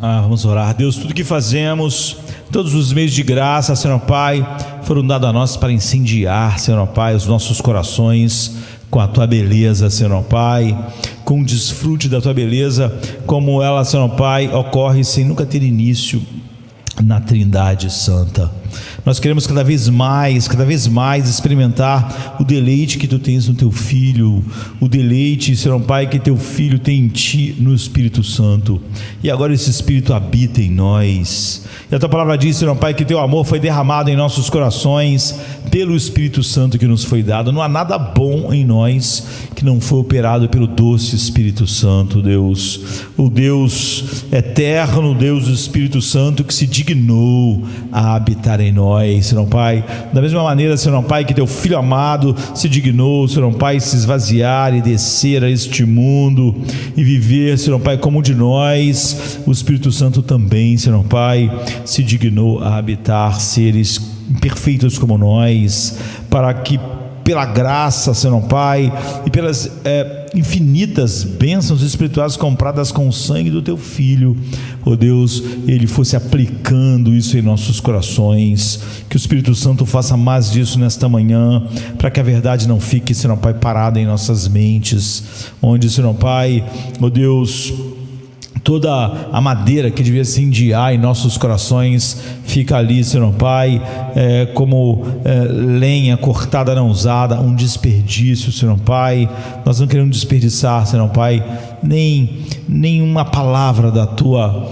Vamos orar. Deus, tudo que fazemos, todos os meios de graça, Senhor Pai, foram dados a nós para incendiar, Senhor Pai, os nossos corações com a Tua beleza, Senhor Pai, com o desfrute da Tua beleza, como ela, Senhor Pai, ocorre sem nunca ter início na Trindade Santa. Nós queremos cada vez mais experimentar o deleite que Tu tens no Teu Filho, o deleite, Senhor Pai, que Teu Filho tem em Ti, no Espírito Santo. E agora esse Espírito habita em nós. E a Tua palavra diz, Senhor Pai, que Teu amor foi derramado em nossos corações pelo Espírito Santo que nos foi dado. Não há nada bom em nós que não foi operado pelo doce Espírito Santo, Deus. O Deus eterno, o Deus do Espírito Santo que se dignou a habitar em nós, Senhor Pai. Da mesma maneira, Senhor Pai, que Teu Filho amado se dignou, Senhor Pai, se esvaziar e descer a este mundo e viver, Senhor Pai, como um de nós, o Espírito Santo também, Senhor Pai, se dignou a habitar seres imperfeitos como nós, para que pela graça, Senhor Pai, e pelas infinitas bênçãos espirituais compradas com o sangue do Teu Filho, ó Deus, Ele fosse aplicando isso em nossos corações. Que o Espírito Santo faça mais disso nesta manhã, para que a verdade não fique, Senhor Pai, parada em nossas mentes, onde, Senhor Pai, ó Deus, toda a madeira que devia se incendiar em nossos corações fica ali, Senhor Pai, como lenha cortada não usada, um desperdício, Senhor Pai. Nós não queremos desperdiçar, Senhor Pai, nenhuma palavra da Tua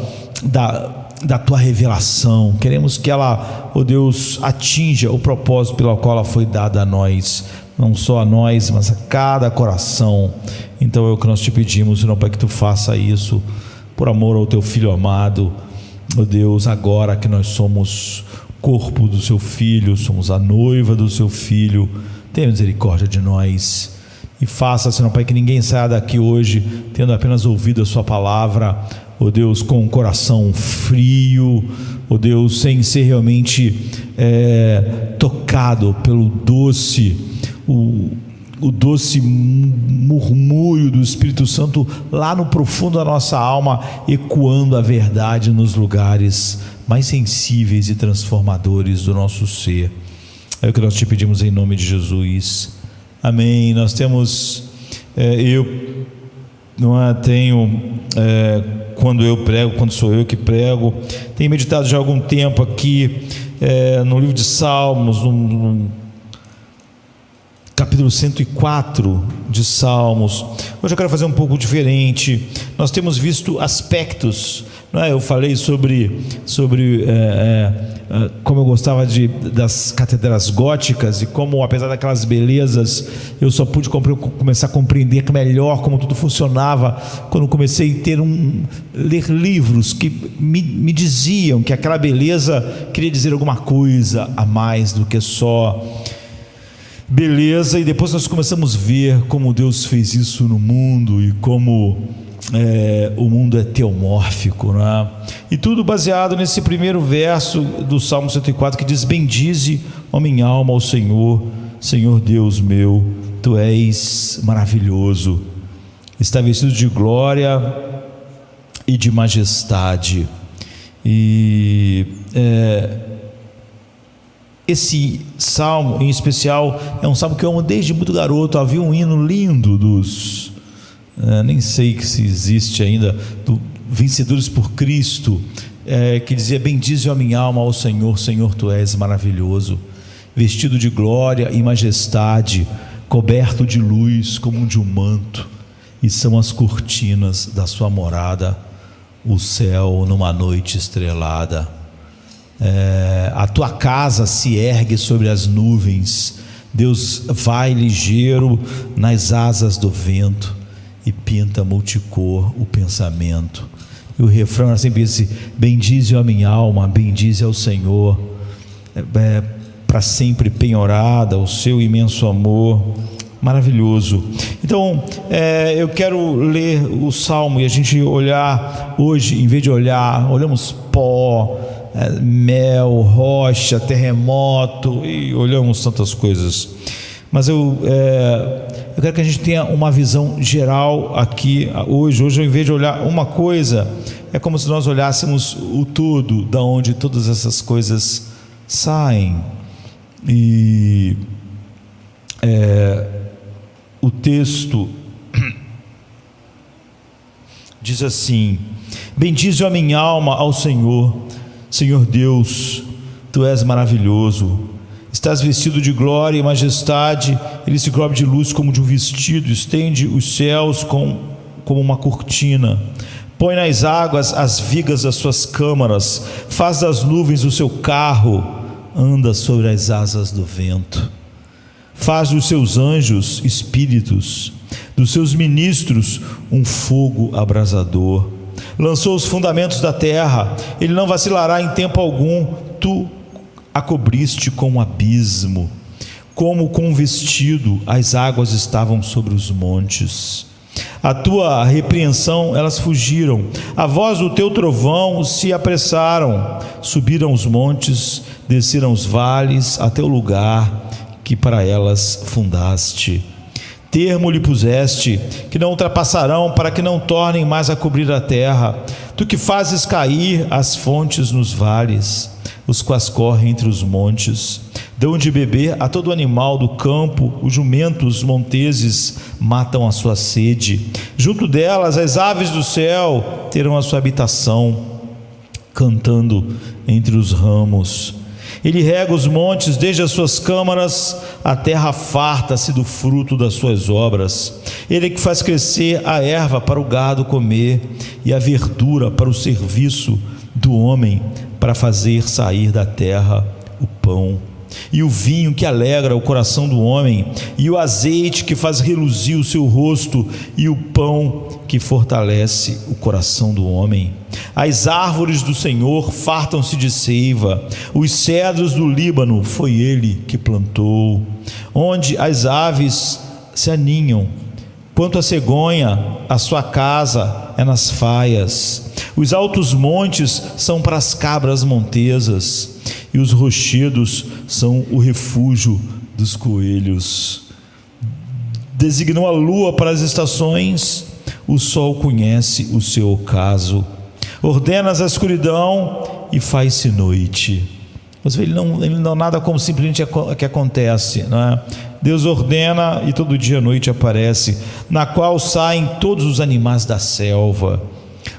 revelação. Queremos que ela, ó Deus, atinja o propósito pelo qual ela foi dada a nós, não só a nós, mas a cada coração. Então é o que nós te pedimos, Senhor Pai, que Tu faça isso por amor ao Teu Filho amado, ó Deus. Agora que nós somos corpo do Seu Filho, somos a noiva do Seu Filho, tenha misericórdia de nós e faça, Senhor Pai, que ninguém saia daqui hoje tendo apenas ouvido a Sua palavra, ó Deus, com o coração frio, ó Deus, sem ser realmente tocado pelo doce, o doce murmúrio do Espírito Santo lá no profundo da nossa alma, ecoando a verdade nos lugares mais sensíveis e transformadores do nosso ser. É o que nós te pedimos em nome de Jesus, amém. Nós temos, quando eu prego, quando sou eu que prego, tenho meditado já há algum tempo aqui no livro de Salmos, no capítulo 104 de Salmos. Hoje eu quero fazer um pouco diferente. Nós temos visto aspectos, não é? Eu falei sobre como eu gostava das catedrais góticas, e como, apesar daquelas belezas, eu só pude começar a compreender melhor como tudo funcionava quando comecei a ler livros que me diziam que aquela beleza queria dizer alguma coisa a mais do que só beleza. E depois nós começamos a ver como Deus fez isso no mundo e como o mundo é teomórfico, não é? E tudo baseado nesse primeiro verso do Salmo 104, que diz: bendize, ó minha alma, ao Senhor, Senhor Deus meu, Tu és maravilhoso, está vestido de glória e de majestade. E esse salmo em especial é um salmo que eu amo desde muito garoto. Havia um hino lindo nem sei se existe ainda, do Vencedores por Cristo, que dizia: bendize a minha alma ao Senhor, Senhor Tu és maravilhoso, vestido de glória e majestade, coberto de luz como de um manto, e são as cortinas da sua morada, o céu numa noite estrelada. A Tua casa se ergue sobre as nuvens, Deus vai ligeiro nas asas do vento e pinta multicor o pensamento. E o refrão era sempre esse: bendize a minha alma, bendize ao Senhor, para sempre penhorada o seu imenso amor. Maravilhoso. Então eu quero ler o salmo e a gente olhar hoje, em vez de olhamos pó, mel, rocha, terremoto, e olhamos tantas coisas, mas eu Eu quero que a gente tenha uma visão geral aqui hoje. Hoje, ao invés de olhar uma coisa, é como se nós olhássemos o todo, da onde todas essas coisas saem. E o texto diz assim: bendize a minha alma ao Senhor. Senhor Deus, Tu és maravilhoso, estás vestido de glória e majestade. Ele se cobre de luz como de um vestido, estende os céus como uma cortina, põe nas águas as vigas das suas câmaras, faz das nuvens o seu carro, anda sobre as asas do vento. Faz dos seus anjos espíritos, dos seus ministros um fogo abrasador. Lançou os fundamentos da terra, ele não vacilará em tempo algum. Tu a cobriste com um abismo, como com um vestido as águas estavam sobre os montes. A tua repreensão elas fugiram, a voz do teu trovão se apressaram. Subiram os montes, desceram os vales até o lugar que para elas fundaste. Termo lhe puseste, que não ultrapassarão, para que não tornem mais a cobrir a terra. Tu que fazes cair as fontes nos vales, os quais correm entre os montes. Dão de beber a todo animal do campo, os jumentos monteses matam a sua sede. Junto delas as aves do céu terão a sua habitação, cantando entre os ramos. Ele rega os montes desde as suas câmaras, a terra farta-se do fruto das suas obras. Ele é que faz crescer a erva para o gado comer, e a verdura para o serviço do homem, para fazer sair da terra o pão, e o vinho que alegra o coração do homem, e o azeite que faz reluzir o seu rosto, e o pão que fortalece o coração do homem. As árvores do Senhor fartam-se de seiva, os cedros do Líbano foi ele que plantou, onde as aves se aninham. Quanto à cegonha, a sua casa é nas faias. Os altos montes são para as cabras montesas, e os rochedos são o refúgio dos coelhos. Designou a lua para as estações, o sol conhece o seu ocaso. Ordenas a escuridão e faz-se noite. Você vê, ele não nada como simplesmente que acontece, não é? Deus ordena e todo dia à noite aparece, na qual saem todos os animais da selva.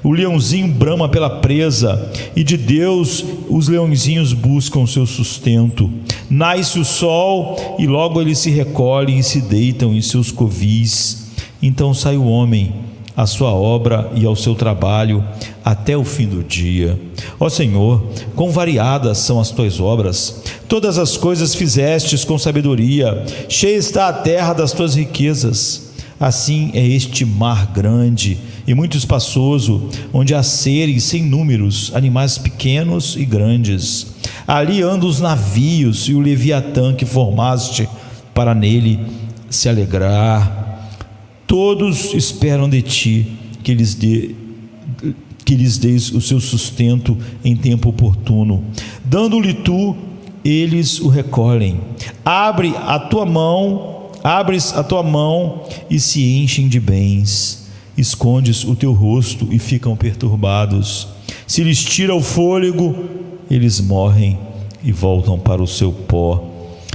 O leãozinho brama pela presa, e de Deus os leõezinhos buscam seu sustento. Nasce o sol e logo eles se recolhem e se deitam em seus covis. Então sai o homem à sua obra e ao seu trabalho até o fim do dia. Ó Senhor, quão variadas são as tuas obras! Todas as coisas fizestes com sabedoria, cheia está a terra das tuas riquezas. Assim é este mar grande e muito espaçoso, onde há seres sem números, animais pequenos e grandes. Ali andam os navios e o Leviatã que formaste para nele se alegrar. Todos esperam de ti que lhes deis o seu sustento em tempo oportuno. Dando-lhe tu, eles o recolhem. Abres a tua mão e se enchem de bens. Escondes o teu rosto e ficam perturbados. Se lhes tira o fôlego, eles morrem e voltam para o seu pó.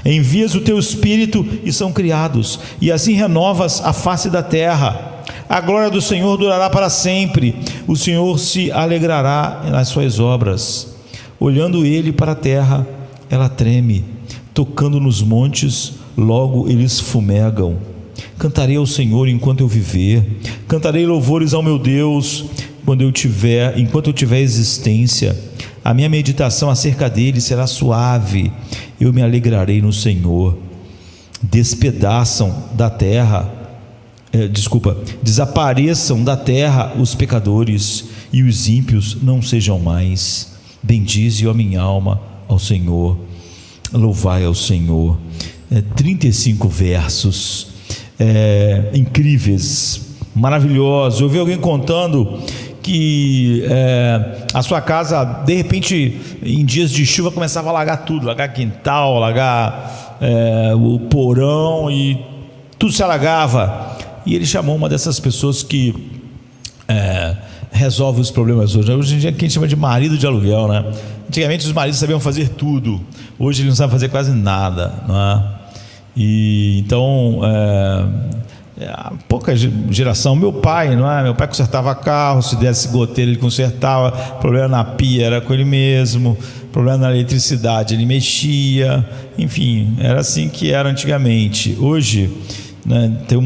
Envias o teu espírito e são criados, e assim renovas a face da terra. A glória do Senhor durará para sempre, o Senhor se alegrará nas suas obras. Olhando ele para a terra, ela treme, tocando nos montes, logo eles fumegam. Cantarei ao Senhor enquanto eu viver, cantarei louvores ao meu Deus enquanto eu tiver existência. A minha meditação acerca dele será suave, eu me alegrarei no Senhor. Desapareçam da terra os pecadores, e os ímpios não sejam mais. Bendize, ó minha alma, ao Senhor. Louvai ao Senhor. 35 versos incríveis, maravilhosos. Eu vi alguém contando que a sua casa, de repente, em dias de chuva, começava a alagar tudo, alagar quintal, alagar o porão, e tudo se alagava. E ele chamou uma dessas pessoas que resolve os problemas hoje. Hoje em dia, quem chama de marido de aluguel, né? Antigamente os maridos sabiam fazer tudo, hoje eles não sabem fazer quase nada, não é? E então, pouca geração. Meu pai, não é? Meu pai consertava carro, se desse goteira ele consertava, problema na pia era com ele mesmo, problema na eletricidade ele mexia, enfim, era assim que era antigamente. Hoje, né, tem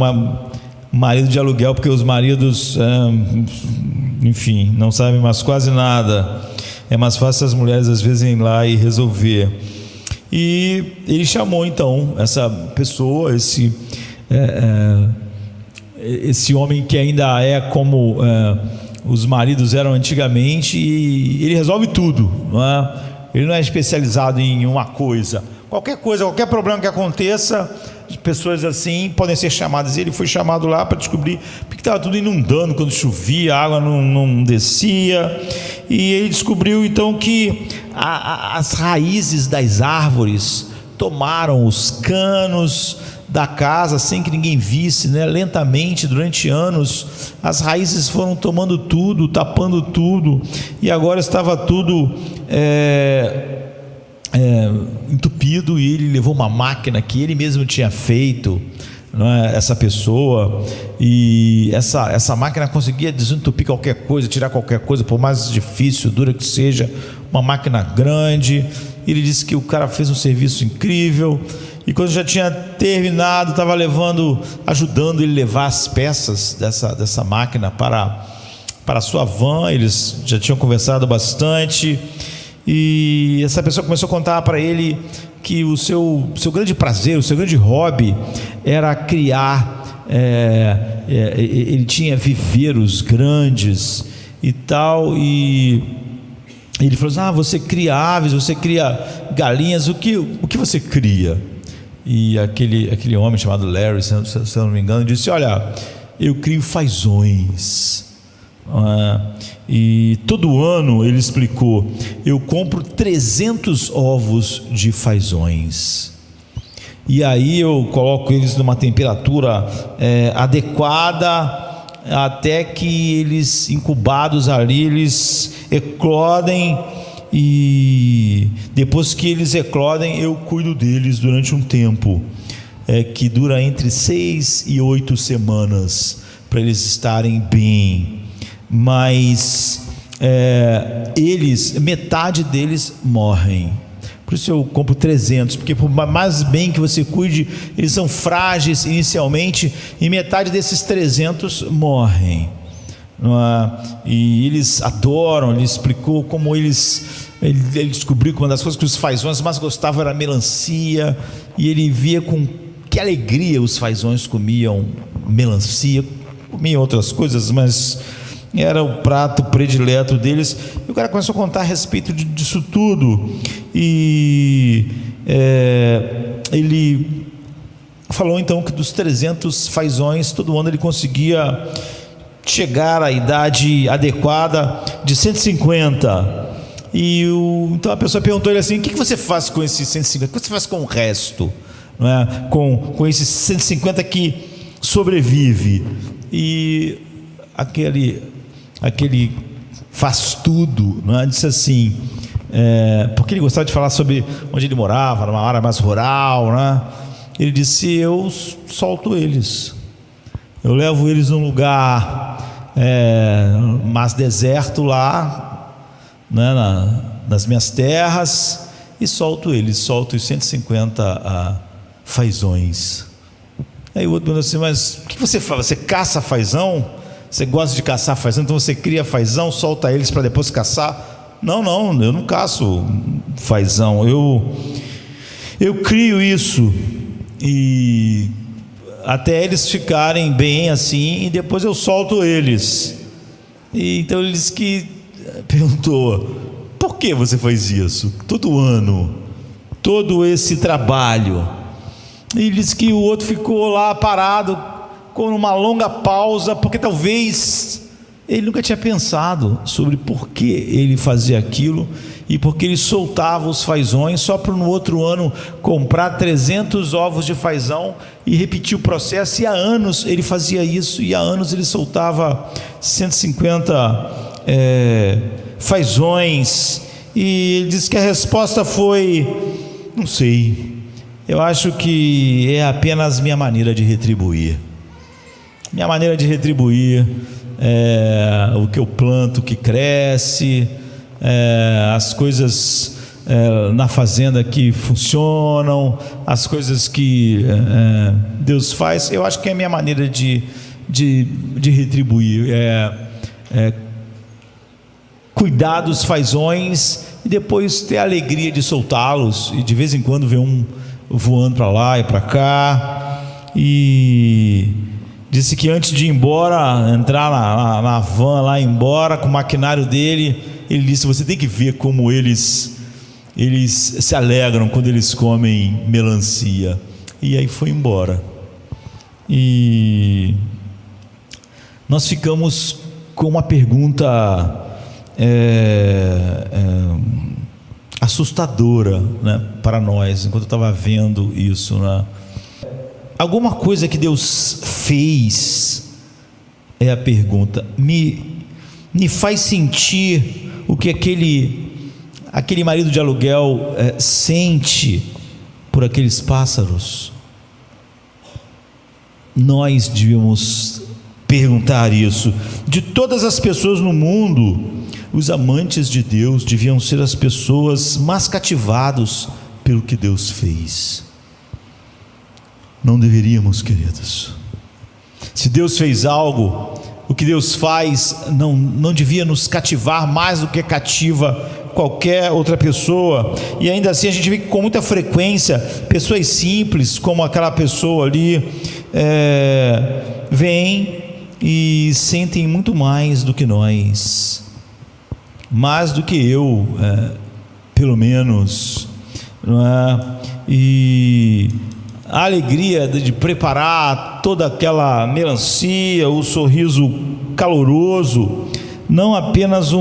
marido de aluguel, porque os maridos, enfim, não sabem mais quase nada. É mais fácil as mulheres às vezes irem lá e resolver. E ele chamou então essa pessoa, esse homem que ainda é como os maridos eram antigamente, e ele resolve tudo, não é? Ele não é especializado em uma coisa. Qualquer coisa, qualquer problema que aconteça, pessoas assim podem ser chamadas. Ele foi chamado lá para descobrir porque estava tudo inundando quando chovia, a água não descia, e ele descobriu então que as raízes das árvores tomaram os canos da casa sem que ninguém visse, né? Lentamente, durante anos, as raízes foram tomando tudo, tapando tudo, e agora estava tudo entupido. E ele levou uma máquina que ele mesmo tinha feito, não é? Essa pessoa, e essa máquina conseguia desentupir qualquer coisa, tirar qualquer coisa, por mais difícil, dura que seja, uma máquina grande. Ele disse que o cara fez um serviço incrível, e quando já tinha terminado, estava ajudando ele levar as peças dessa máquina para a sua van. Eles já tinham conversado bastante, e essa pessoa começou a contar para ele que o seu grande prazer, o seu grande hobby era criar, ele tinha viveiros grandes e tal, e ele falou assim: você cria aves, você cria galinhas, o que você cria? E aquele homem chamado Larry, se eu não me engano, disse: olha, eu crio fazões. E todo ano, ele explicou, eu compro 300 ovos de fazões, e aí eu coloco eles numa temperatura adequada, até que eles, incubados ali, eles eclodem, e depois que eles eclodem, eu cuido deles durante um tempo que dura entre 6 e 8 semanas, para eles estarem bem. Mas metade deles morrem. Por isso eu compro 300, porque por mais bem que você cuide, eles são frágeis inicialmente, e metade desses 300 morrem, não é? E eles adoram. Ele explicou como ele descobriu que uma das coisas que os fazões mais gostavam era melancia, e ele via com que alegria os fazões comiam melancia, comiam outras coisas, mas era o prato predileto deles. E o cara começou a contar a respeito disso tudo, e ele falou então que dos 300 fazões, todo ano ele conseguia chegar à idade adequada de 150. Então a pessoa perguntou a ele assim: o que você faz com esses 150? O que você faz com o resto, não é? com esses 150 que sobrevive? E aquele faz tudo, não é? Disse assim, porque ele gostava de falar sobre onde ele morava, numa área mais rural, né? Ele disse: eu solto eles, eu levo eles num lugar mais deserto lá, né, nas minhas terras, e solto os 150 fazões. Aí o outro perguntou assim: mas o que você faz? Você caça fazão? Você gosta de caçar fazão, então você cria fazão, solta eles para depois caçar? Não, eu não caço fazão, eu crio isso, e até eles ficarem bem assim, e depois eu solto eles. E então ele disse que perguntou: por que você faz isso todo ano, todo esse trabalho? E ele disse que o outro ficou lá parado, com uma longa pausa, porque talvez ele nunca tinha pensado sobre por que ele fazia aquilo e por que ele soltava os fazões só para no outro ano comprar 300 ovos de fazão e repetir o processo. E há anos ele fazia isso, e há anos ele soltava 150 fazões. E ele disse que a resposta foi: não sei, eu acho que é apenas minha maneira de retribuir. Minha maneira de retribuir é o que eu planto que cresce, as coisas na fazenda que funcionam, as coisas que Deus faz. Eu acho que é a minha maneira de retribuir, cuidar dos fazões e depois ter a alegria de soltá-los, e de vez em quando ver um voando para lá e para cá. E disse que antes de ir embora, entrar na van lá, embora com o maquinário dele, ele disse: você tem que ver como eles se alegram quando eles comem melancia. E aí foi embora. E nós ficamos com uma pergunta assustadora, né, para nós, enquanto eu estava vendo isso, né? Alguma coisa que Deus fez, é a pergunta, me faz sentir o que aquele marido de aluguel sente por aqueles pássaros. Nós devíamos perguntar isso. De todas as pessoas no mundo, os amantes de Deus deviam ser as pessoas mais cativados pelo que Deus fez. Não deveríamos, queridos. Se Deus fez algo, o que Deus faz não devia nos cativar mais do que cativa qualquer outra pessoa. E ainda assim a gente vê que com muita frequência pessoas simples, como aquela pessoa ali, vêm e sentem muito mais do que nós, mais do que eu, pelo menos, não é? E a alegria de preparar toda aquela melancia, o sorriso caloroso, não apenas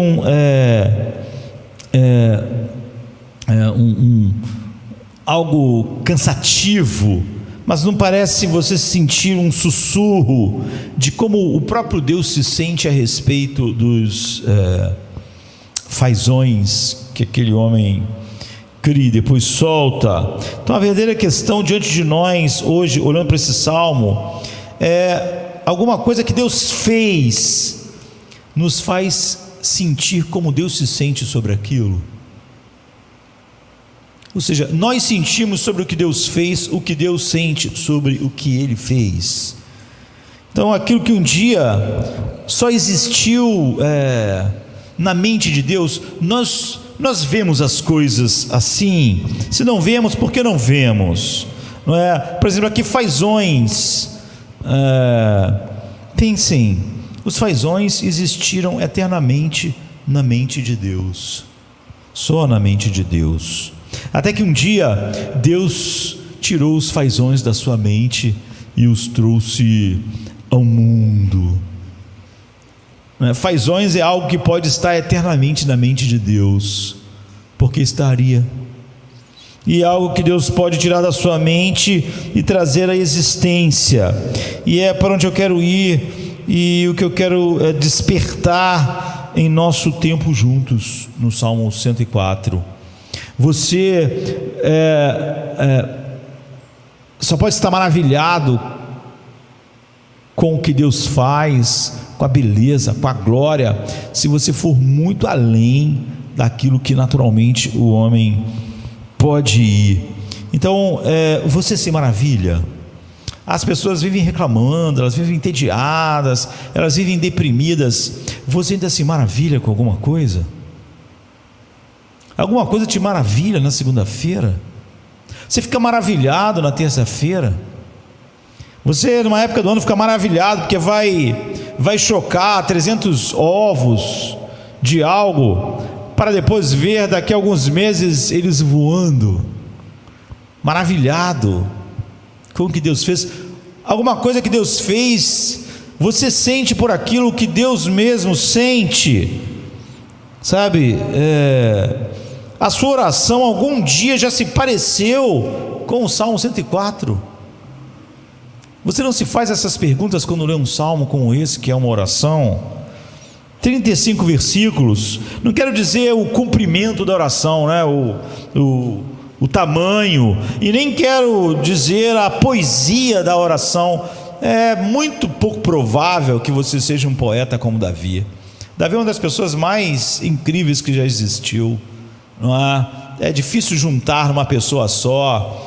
algo cansativo, mas não parece você sentir um sussurro de como o próprio Deus se sente a respeito dos fazões que aquele homem cria, depois solta. Então a verdadeira questão diante de nós hoje, olhando para esse salmo, é alguma coisa que Deus fez nos faz sentir como Deus se sente sobre aquilo. Ou seja, nós sentimos sobre o que Deus fez, o que Deus sente sobre o que Ele fez. Então aquilo que um dia só existiu na mente de Deus, nós vemos as coisas assim. Se não vemos, por que não vemos? Não é? Por exemplo, aqui fazões. Pensem, os fazões existiram eternamente na mente de Deus, só na mente de Deus, até que um dia Deus tirou os fazões da sua mente e os trouxe ao mundo. Fazões é algo que pode estar eternamente na mente de Deus, porque estaria, e é algo que Deus pode tirar da sua mente e trazer à existência. E é para onde eu quero ir, e o que eu quero despertar em nosso tempo juntos, no Salmo 104. Você só pode estar maravilhado com o que Deus faz, com a beleza, com a glória, se você for muito além daquilo que naturalmente o homem pode ir. Então, você se maravilha. As pessoas vivem reclamando, elas vivem entediadas, elas vivem deprimidas. Você ainda se maravilha com alguma coisa? Alguma coisa te maravilha na segunda-feira? Você fica maravilhado na terça-feira? Você, numa época do ano, fica maravilhado porque vai chocar 300 ovos de algo, para depois ver daqui a alguns meses eles voando, maravilhado com o que Deus fez. Alguma coisa que Deus fez Você sente por aquilo que Deus mesmo sente, sabe? A sua oração algum dia já se pareceu com o Salmo 104? Você não se faz essas perguntas quando lê um salmo como esse, que é uma oração? 35 versículos, não quero dizer o cumprimento da oração, né? o tamanho, e nem quero dizer a poesia da oração. É muito pouco provável que você seja um poeta como Davi. Davi é uma das pessoas mais incríveis que já existiu, não é? É difícil juntar numa pessoa só.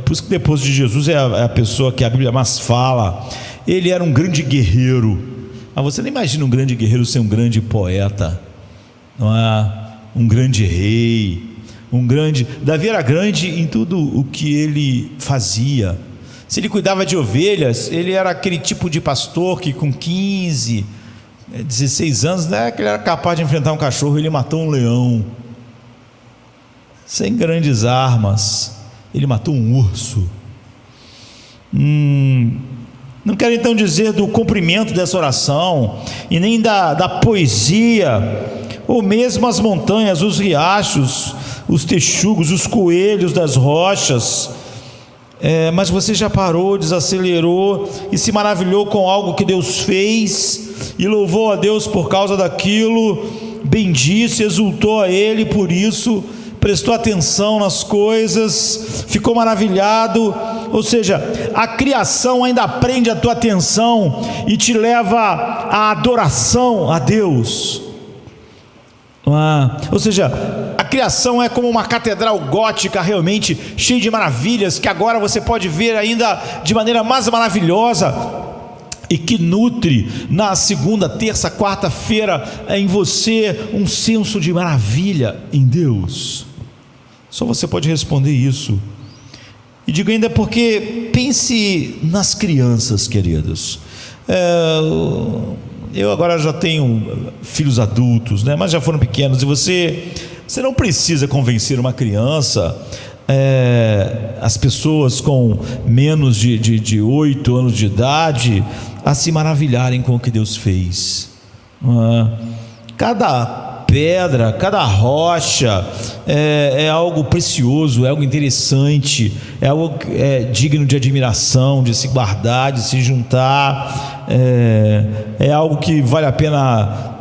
Por isso que depois de Jesus é a pessoa que a Bíblia mais fala. Ele era um grande guerreiro. Mas você não imagina um grande guerreiro ser um grande poeta, não é? Um grande rei, Davi era grande em tudo o que ele fazia. Se ele cuidava de ovelhas, ele era aquele tipo de pastor que com 15, 16 anos, né, que ele era capaz de enfrentar um cachorro. Ele matou um leão sem grandes armas. Ele matou um urso. Não quero então dizer do cumprimento dessa oração, e nem da poesia, ou mesmo as montanhas, os riachos, os texugos, os coelhos das rochas. Mas você já parou, desacelerou e se maravilhou com algo que Deus fez, e louvou a Deus por causa daquilo, bendisse, exultou a Ele por isso, prestou atenção nas coisas, ficou maravilhado. Ou seja, a criação ainda prende a tua atenção e te leva à adoração a Deus. Ou seja, a criação é como uma catedral gótica, realmente cheia de maravilhas, que agora você pode ver ainda de maneira mais maravilhosa, e que nutre na segunda, terça, quarta-feira em você um senso de maravilha em Deus. Só você pode responder isso. E digo ainda porque pense nas crianças, queridos. Eu agora já tenho filhos adultos, né? Mas já foram pequenos, e você não precisa convencer uma criança, as pessoas com menos de 8 anos de idade, a se maravilharem com o que Deus fez. Cada pedra, cada rocha é algo precioso, é algo interessante, é algo digno de admiração, de se guardar, de se juntar, é algo que vale a pena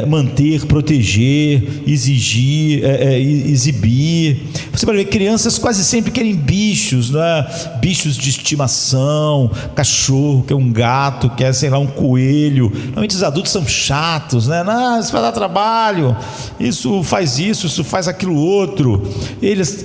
manter, proteger, exigir, exibir. Você pode ver, crianças quase sempre querem bichos, né? Bichos de estimação, cachorro, quer um gato, quer, sei lá, um coelho. Normalmente os adultos são chatos, né? Não, isso vai dar trabalho, isso faz aquilo outro. Eles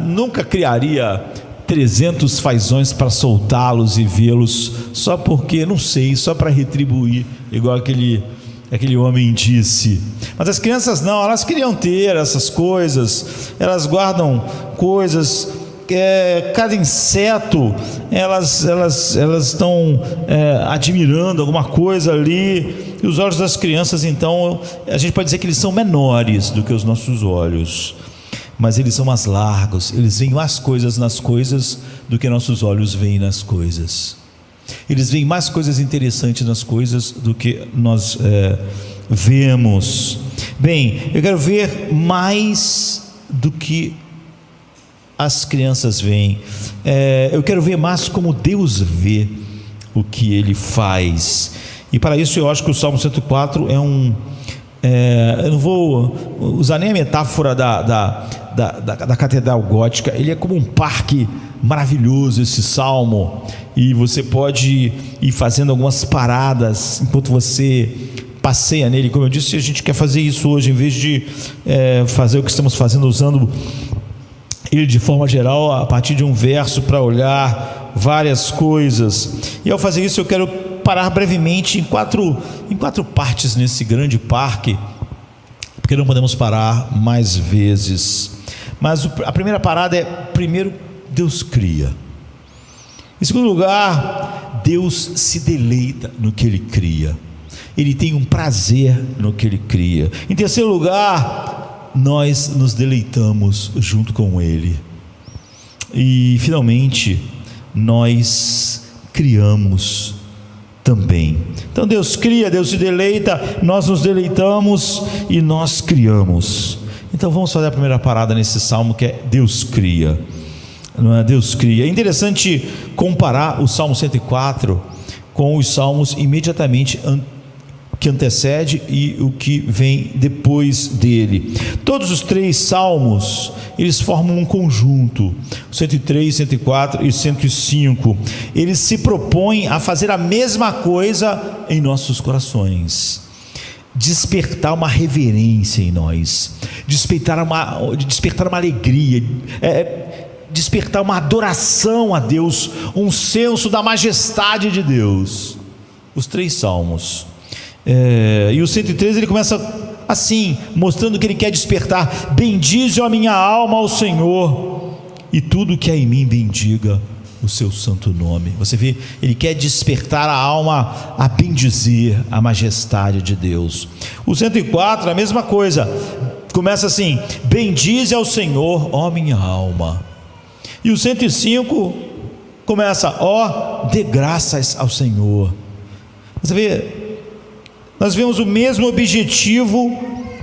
nunca criaria 300 fazões para soltá-los e vê-los só porque, não sei, só para retribuir, igual aquele homem disse. Mas as crianças não, elas queriam ter essas coisas, elas guardam coisas, cada inseto, elas estão admirando alguma coisa ali, e os olhos das crianças, então, a gente pode dizer que eles são menores do que os nossos olhos, mas eles são mais largos, eles veem mais coisas nas coisas do que nossos olhos veem nas coisas. Eles veem mais coisas interessantes nas coisas do que nós vemos. Bem, eu quero ver mais do que as crianças veem. Eu quero ver mais como Deus vê o que Ele faz. E para isso eu acho que o Salmo 104 eu não vou usar nem a metáfora da catedral gótica. Ele é como um parque maravilhoso, esse salmo, e você pode ir fazendo algumas paradas enquanto você passeia nele. Como eu disse, a gente quer fazer isso hoje, em vez de fazer o que estamos fazendo, usando ele de forma geral, a partir de um verso, para olhar várias coisas. E ao fazer isso, eu quero parar brevemente em quatro partes nesse grande parque, porque não podemos parar mais vezes. Mas a primeira parada é: primeiro, Deus cria. Em segundo lugar, Deus se deleita no que Ele cria. Ele tem um prazer no que Ele cria. Em terceiro lugar, nós nos deleitamos junto com Ele. E finalmente, nós criamos também. Então Deus cria, Deus se deleita, nós nos deleitamos e nós criamos. Então vamos fazer a primeira parada nesse salmo, que é Deus cria. Não é? Deus cria. É interessante comparar o Salmo 104 com os salmos imediatamente que antecede e o que vem depois dele. Todos os 3 salmos, eles formam um conjunto. 103, 104 e 105. Eles se propõem a fazer a mesma coisa em nossos corações: despertar uma reverência em nós, despertar uma alegria, despertar uma adoração a Deus, um senso da majestade de Deus. Os 3 salmos. E o 103 ele começa assim, mostrando que ele quer despertar: bendize a minha alma ao Senhor, e tudo que há em mim bendiga o seu santo nome. Você vê, ele quer despertar a alma a bendizer a majestade de Deus. O 104, a mesma coisa, começa assim: bendize ao Senhor, ó minha alma. E o 105 começa: ó, dê graças ao Senhor. Você vê, nós vemos o mesmo objetivo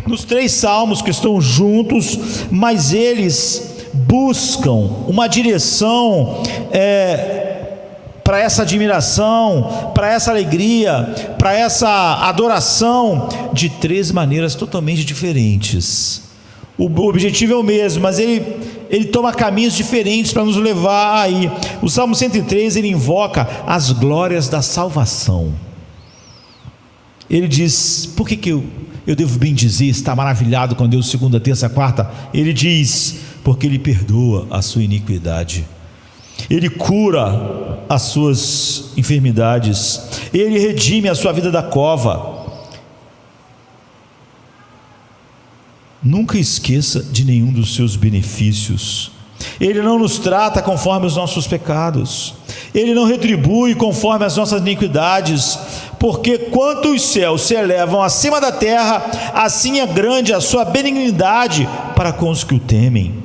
nos 3 salmos que estão juntos, mas eles buscam uma direção para essa admiração, para essa alegria, para essa adoração, de 3 maneiras totalmente diferentes. O objetivo é o mesmo, mas ele toma caminhos diferentes para nos levar aí. O Salmo 103, ele invoca as glórias da salvação. Ele diz: por que eu devo bendizer, estar maravilhado com Deus segunda, terça, quarta? Ele diz: porque Ele perdoa a sua iniquidade, Ele cura as suas enfermidades, Ele redime a sua vida da cova. Nunca esqueça de nenhum dos seus benefícios. Ele não nos trata conforme os nossos pecados, Ele não retribui conforme as nossas iniquidades. Porque quanto os céus se elevam acima da terra, assim é grande a sua benignidade para com os que o temem.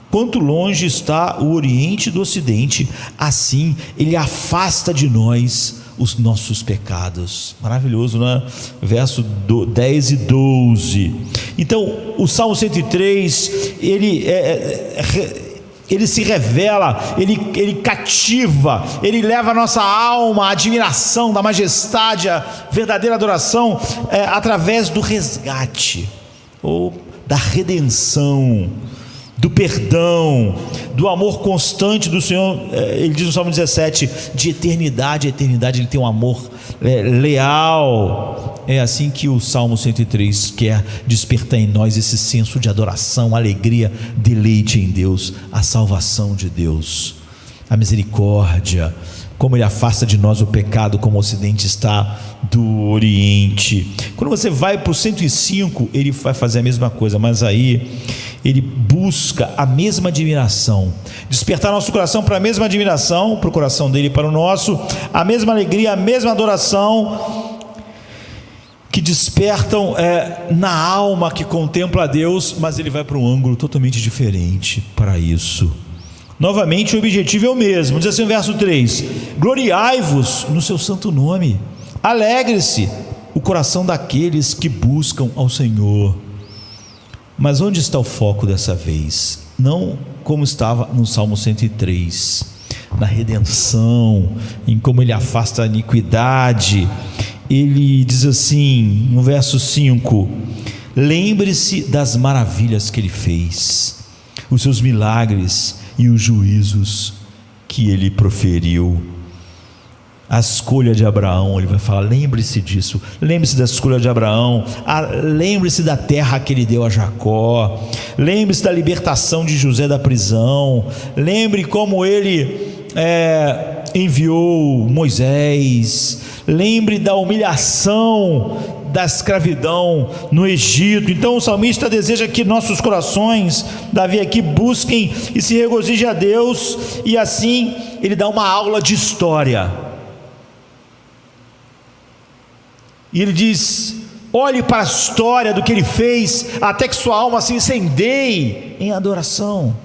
Quanto longe está o oriente do ocidente, assim Ele afasta de nós os nossos pecados. Maravilhoso, não é? Verso 10 e 12. Então o Salmo 103, ele se revela, ele cativa, ele leva a nossa alma à admiração da majestade, a verdadeira adoração, através do resgate, ou da redenção, do perdão, do amor constante do Senhor. Ele diz no Salmo 17: de eternidade a eternidade Ele tem um amor leal. É assim que o Salmo 103 quer despertar em nós esse senso de adoração, alegria, deleite em Deus, a salvação de Deus, a misericórdia, como Ele afasta de nós o pecado, como o ocidente está do oriente. Quando você vai para o 105, ele vai fazer a mesma coisa, mas aí ele busca a mesma admiração, despertar nosso coração para a mesma admiração, para o coração dele e para o nosso, a mesma alegria, a mesma adoração, que despertam na alma que contempla a Deus, mas ele vai para um ângulo totalmente diferente para isso. Novamente o objetivo é o mesmo. Diz assim no verso 3: gloriai-vos no seu santo nome, alegre-se o coração daqueles que buscam ao Senhor. Mas onde está o foco dessa vez? Não como estava no Salmo 103, na redenção, em como Ele afasta a iniquidade. Ele diz assim no verso 5: lembre-se das maravilhas que Ele fez, os seus milagres e os juízos que Ele proferiu. A escolha de Abraão, ele vai falar: lembre-se disso, lembre-se da escolha de Abraão, lembre-se da terra que Ele deu a Jacó, lembre-se da libertação de José da prisão, lembre como Ele enviou Moisés, lembre da humilhação da escravidão no Egito. Então o salmista deseja que nossos corações, Davi aqui, busquem e se regozijem a Deus, e assim ele dá uma aula de história, e ele diz: olhe para a história do que Ele fez, até que sua alma se incendeie em adoração.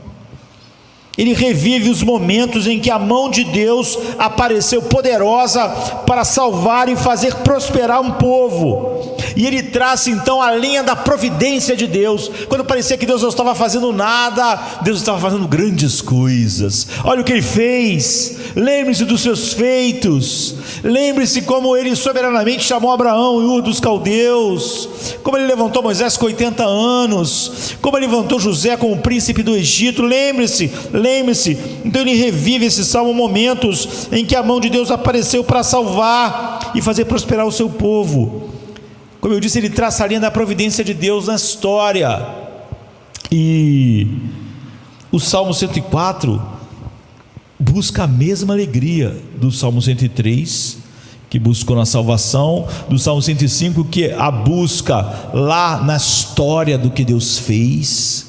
Ele revive os momentos em que a mão de Deus apareceu poderosa para salvar e fazer prosperar um povo. E ele traça então a linha da providência de Deus. Quando parecia que Deus não estava fazendo nada, Deus estava fazendo grandes coisas. Olha o que ele fez. Lembre-se dos seus feitos. Lembre-se como ele soberanamente chamou Abraão e Ur dos caldeus, como ele levantou Moisés com 80 anos, como ele levantou José como príncipe do Egito. Lembre-se. Então ele revive esse salmo, momentos em que a mão de Deus apareceu para salvar e fazer prosperar o seu povo. Como eu disse, ele traça a linha da providência de Deus na história. E o Salmo 104 busca a mesma alegria do Salmo 103, que buscou na salvação, do Salmo 105, que a busca lá na história do que Deus fez,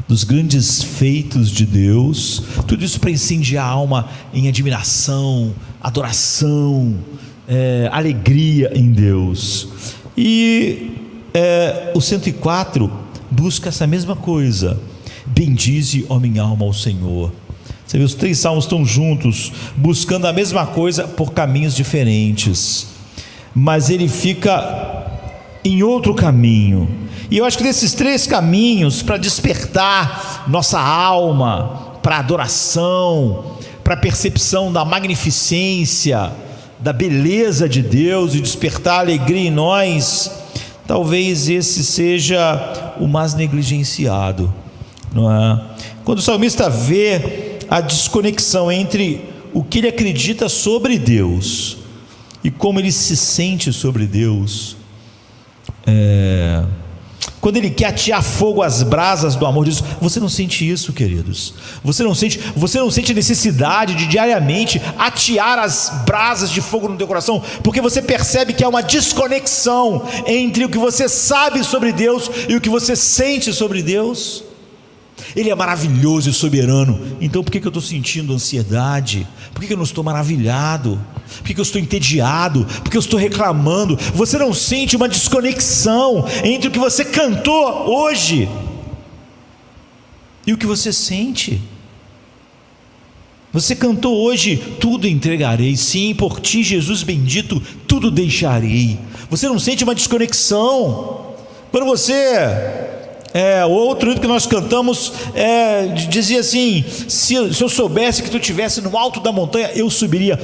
dos grandes feitos de Deus. Tudo isso para incendiar a alma em admiração, adoração, alegria em Deus. E o 104 busca essa mesma coisa: bendize, ó minha alma, ao Senhor. Você vê, os três salmos estão juntos, buscando a mesma coisa por caminhos diferentes, mas ele fica em outro caminho. E eu acho que desses três caminhos, para despertar nossa alma para adoração, para percepção da magnificência, da beleza de Deus, e despertar alegria em nós, talvez esse seja o mais negligenciado, não é? Quando o salmista vê a desconexão entre o que ele acredita sobre Deus e como ele se sente sobre Deus, quando ele quer atear fogo às brasas do amor de Deus, você não sente isso, queridos? Você não sente a necessidade de diariamente atear as brasas de fogo no teu coração, porque você percebe que há uma desconexão entre o que você sabe sobre Deus e o que você sente sobre Deus? Ele é maravilhoso e soberano. Então por que eu estou sentindo ansiedade? Por que eu não estou maravilhado? Por que eu estou entediado? Por que eu estou reclamando? Você não sente uma desconexão entre o que você cantou hoje e o que você sente? Você cantou hoje: tudo entregarei, sim, por ti, Jesus bendito, tudo deixarei. Você não sente uma desconexão? Quando você... outro hino que nós cantamos dizia assim: se eu soubesse que tu estivesse no alto da montanha, eu subiria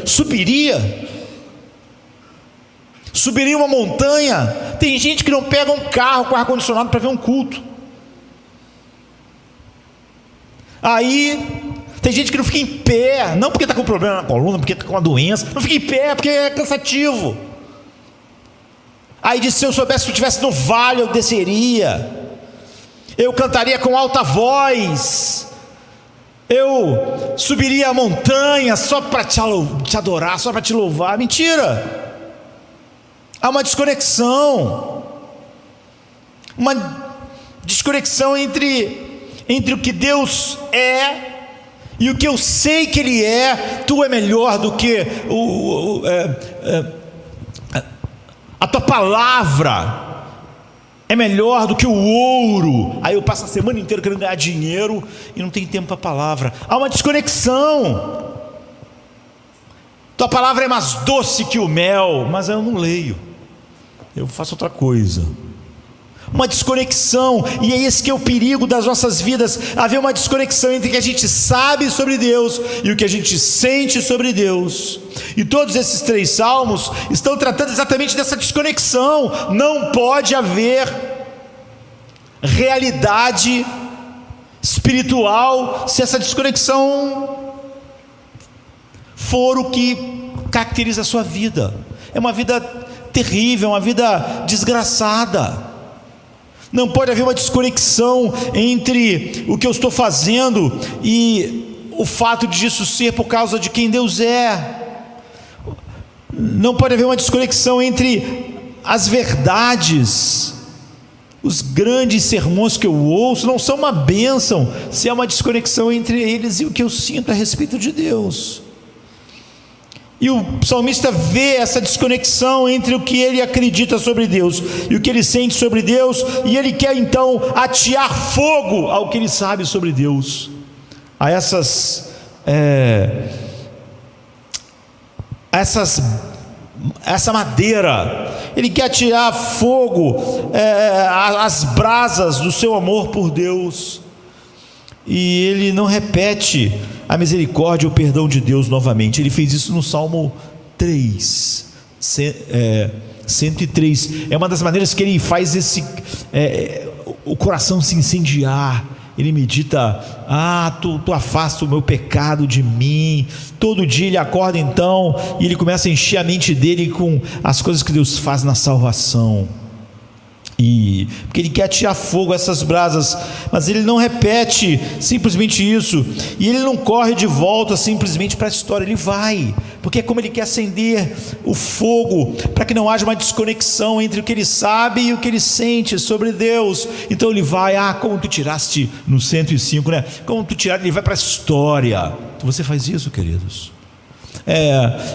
uma montanha. Tem gente que não pega um carro com ar-condicionado para ver um culto. Aí tem gente que não fica em pé, não porque está com problema na coluna, porque está com uma doença, não fica em pé porque é cansativo. Aí diz: se eu soubesse que tu estivesse no vale, eu desceria, eu cantaria com alta voz, eu subiria a montanha só para te adorar, só para te louvar. Mentira! Há uma desconexão entre o que Deus é e o que eu sei que Ele é. Tu é melhor do que a tua palavra é melhor do que o ouro. Aí eu passo a semana inteira querendo ganhar dinheiro e não tem tempo para a palavra. Há uma desconexão. Tua palavra é mais doce que o mel, mas eu não leio, eu faço outra coisa. Uma desconexão. E é esse que é o perigo das nossas vidas: haver uma desconexão entre o que a gente sabe sobre Deus e o que a gente sente sobre Deus. E todos esses três salmos estão tratando exatamente dessa desconexão. Não pode haver realidade espiritual se essa desconexão for o que caracteriza a sua vida. É uma vida terrível, uma vida desgraçada. Não pode haver uma desconexão entre o que eu estou fazendo e o fato disso ser por causa de quem Deus é. Não pode haver uma desconexão entre as verdades. Os grandes sermões que eu ouço não são uma bênção se há uma desconexão entre eles e o que eu sinto a respeito de Deus. E o salmista vê essa desconexão entre o que ele acredita sobre Deus e o que ele sente sobre Deus, e ele quer então atear fogo ao que ele sabe sobre Deus. a essa madeira, Ele quer tirar fogo, as brasas do seu amor por Deus, e Ele não repete a misericórdia e o perdão de Deus novamente. Ele fez isso no Salmo 103, é uma das maneiras que Ele faz o coração se incendiar. Ele medita: tu afasta o meu pecado de mim. Todo dia ele acorda então, e ele começa a encher a mente dele com as coisas que Deus faz na salvação, porque ele quer tirar fogo a essas brasas. Mas ele não repete simplesmente isso, e ele não corre de volta simplesmente para a história. Ele vai, porque é como ele quer acender o fogo, para que não haja uma desconexão entre o que ele sabe e o que ele sente sobre Deus. Então ele vai: como tu tiraste no 105, né? Como tu tiraste, ele vai para a história. Você faz isso, queridos?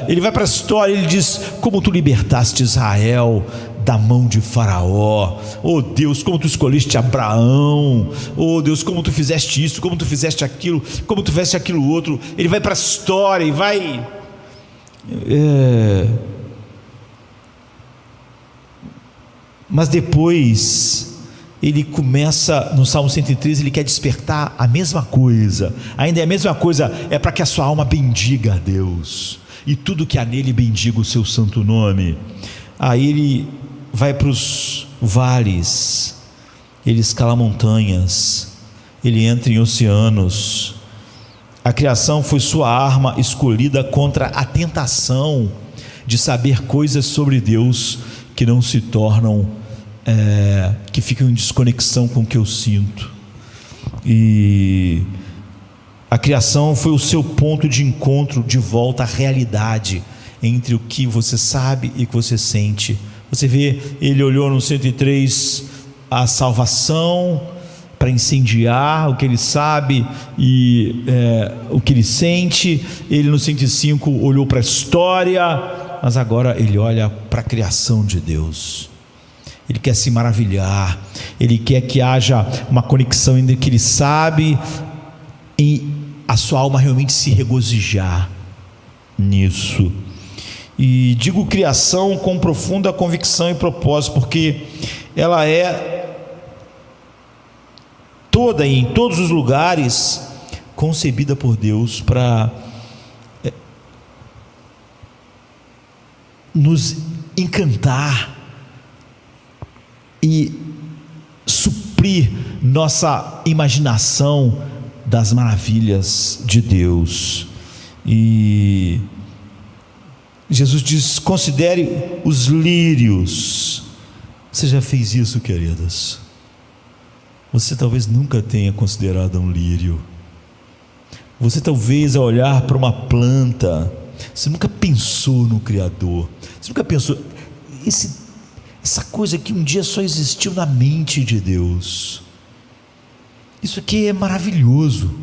Ele vai para a história, ele diz: como tu libertaste Israel da mão de Faraó, oh Deus, como tu escolheste Abraão, oh Deus, como tu fizeste isso, como tu fizeste aquilo, como tu fizeste aquilo outro. Ele vai para a história e vai mas depois ele começa no Salmo 113, ele quer despertar a mesma coisa, ainda é a mesma coisa, é para que a sua alma bendiga a Deus, e tudo que há nele bendiga o seu santo nome. Aí ele vai para os vales, ele escala montanhas, ele entra em oceanos. A criação foi sua arma escolhida contra a tentação de saber coisas sobre Deus que não se tornam, que ficam em desconexão com o que eu sinto. E a criação foi o seu ponto de encontro de volta à realidade entre o que você sabe e o que você sente. Você vê, ele olhou no 103 a salvação para incendiar o que ele sabe e o que ele sente. Ele no 105 olhou para a história, mas agora ele olha para a criação de Deus. Ele quer se maravilhar, ele quer que haja uma conexão entre o que ele sabe e a sua alma realmente se regozijar nisso. E digo criação com profunda convicção e propósito, porque ela é toda e em todos os lugares concebida por Deus para nos encantar e suprir nossa imaginação das maravilhas de Deus. E Jesus diz: considere os lírios. Você já fez isso, queridas? Você talvez nunca tenha considerado um lírio. Você talvez, ao olhar para uma planta, você nunca pensou no Criador. Você nunca pensou, essa coisa que um dia só existiu na mente de Deus. Isso aqui é maravilhoso.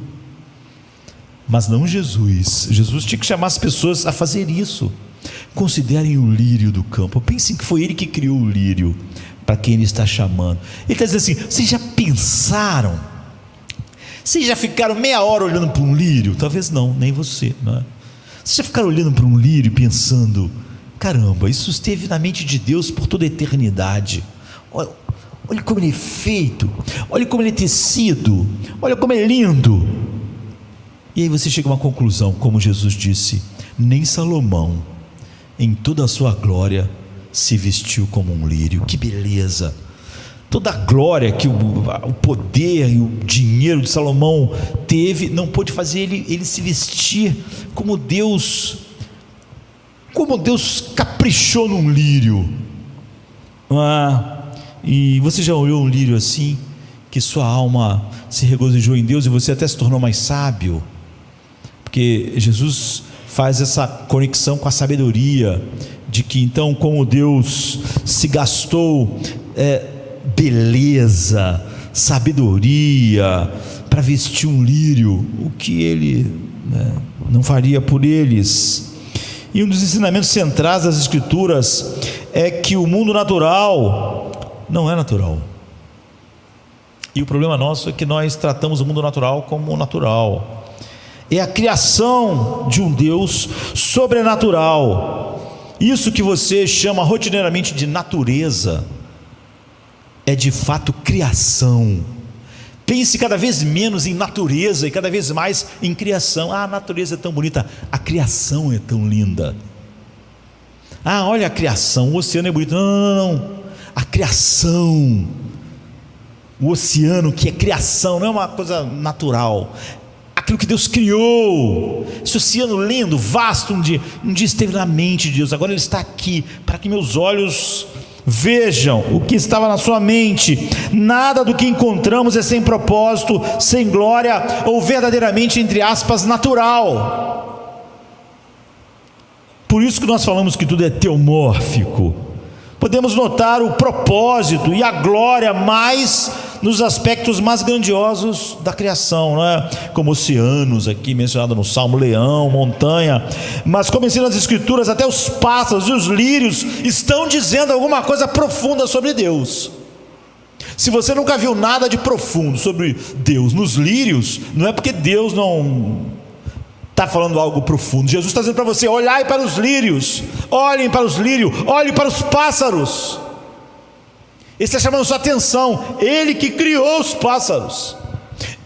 Mas não Jesus. Jesus tinha que chamar as pessoas a fazer isso. Considerem o lírio do campo. Pensem que foi ele que criou o lírio, para quem ele está chamando. Ele está dizendo assim: vocês já pensaram? Vocês já ficaram meia hora olhando para um lírio? Talvez não, nem você, não é? Vocês já ficaram olhando para um lírio e pensando: caramba, isso esteve na mente de Deus por toda a eternidade. Olha como ele é feito, olha como ele é tecido, olha como é lindo. E aí você chega a uma conclusão, como Jesus disse: nem Salomão, em toda a sua glória, se vestiu como um lírio. Que beleza! Toda a glória que o poder e o dinheiro de Salomão teve, não pôde fazer ele se vestir como Deus caprichou num lírio. E você já olhou um lírio assim, que sua alma se regozijou em Deus e você até se tornou mais sábio? Porque Jesus faz essa conexão com a sabedoria, de que então, como Deus se gastou beleza, sabedoria para vestir um lírio, o que ele não faria por eles? E um dos ensinamentos centrais das Escrituras é que o mundo natural não é natural. E o problema nosso é que nós tratamos o mundo natural como natural. é a criação de um Deus sobrenatural. Isso que você chama rotineiramente de natureza é de fato criação. Pense cada vez menos em natureza e cada vez mais em criação. Ah, a natureza é tão bonita, a criação é tão linda. Ah, olha a criação, o oceano é bonito. Não. A criação, o oceano que é criação, não é uma coisa natural. Aquilo que Deus criou, esse oceano lindo, vasto, um dia esteve na mente de Deus, agora ele está aqui, para que meus olhos vejam o que estava na sua mente. Nada do que encontramos é sem propósito, sem glória, ou verdadeiramente, entre aspas, natural. Por isso que nós falamos que tudo é teomórfico. Podemos notar o propósito e a glória mais nos aspectos mais grandiosos da criação, não é? Como oceanos, aqui mencionado no Salmo, leão, montanha, mas como ensina as Escrituras, até os pássaros e os lírios estão dizendo alguma coisa profunda sobre Deus. Se você nunca viu nada de profundo sobre Deus nos lírios, não é porque Deus não está falando algo profundo. Jesus está dizendo para você: olhai para os lírios, olhem para os lírios, olhem para os pássaros. Ele está chamando sua atenção. Ele que criou os pássaros,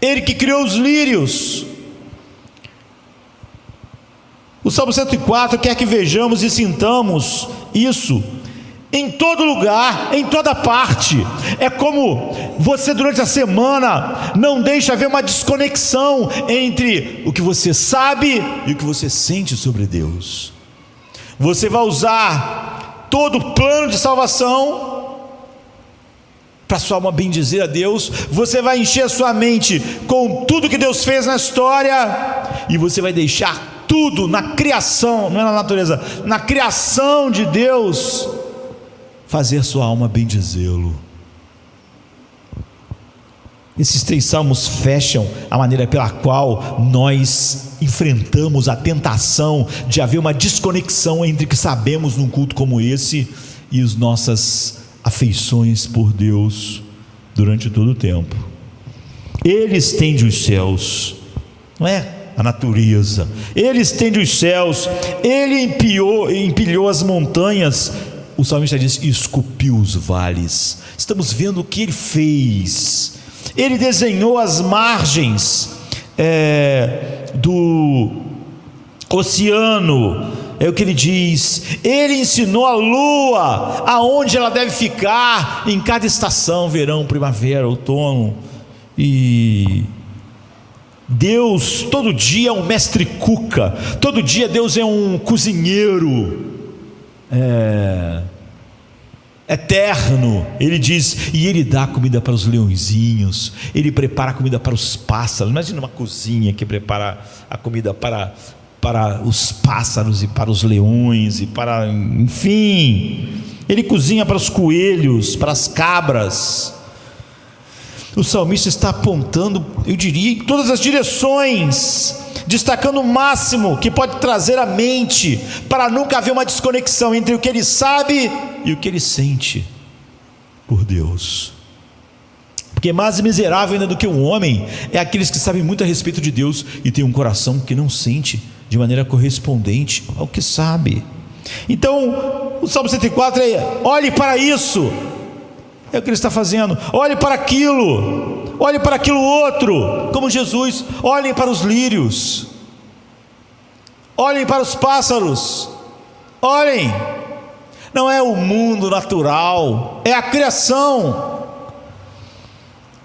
Ele que criou os lírios. O Salmo 104 quer que vejamos e sintamos isso em todo lugar, em toda parte. É como você durante a semana não deixa haver uma desconexão entre o que você sabe e o que você sente sobre Deus. Você vai usar todo o plano de salvação para sua alma bendizer a Deus. Você vai encher a sua mente com tudo que Deus fez na história, e você vai deixar tudo na criação, não é na natureza, na criação de Deus, fazer sua alma bendizê-lo. Esses 3 salmos fecham a maneira pela qual nós enfrentamos a tentação de haver uma desconexão entre o que sabemos num culto como esse e as nossas afeições por Deus durante todo o tempo. Ele estende os céus, não é a natureza. Ele estende os céus, Ele empilhou as montanhas. O salmista diz: esculpiu os vales. Estamos vendo o que Ele fez. Ele desenhou as margens do oceano. É o que ele diz. Ele ensinou a lua aonde ela deve ficar em cada estação: verão, primavera, outono. E Deus todo dia é um mestre cuca. Todo dia Deus é um cozinheiro eterno. Ele diz, e Ele dá comida para os leõezinhos, Ele prepara comida para os pássaros. Imagina uma cozinha que prepara a comida para os pássaros e para os leões e para, enfim, Ele cozinha para os coelhos, para as cabras. O salmista está apontando, eu diria, em todas as direções, destacando o máximo que pode trazer à mente, para nunca haver uma desconexão entre o que ele sabe e o que ele sente por Deus. Porque mais miserável ainda do que um homem é aqueles que sabem muito a respeito de Deus e têm um coração que não sente de maneira correspondente ao que sabe. Então o Salmo 104 é: olhe para isso. É o que ele está fazendo. Olhe para aquilo, olhe para aquilo outro, como Jesus. Olhem para os lírios, olhem para os pássaros, olhem. Não é o mundo natural, é a criação.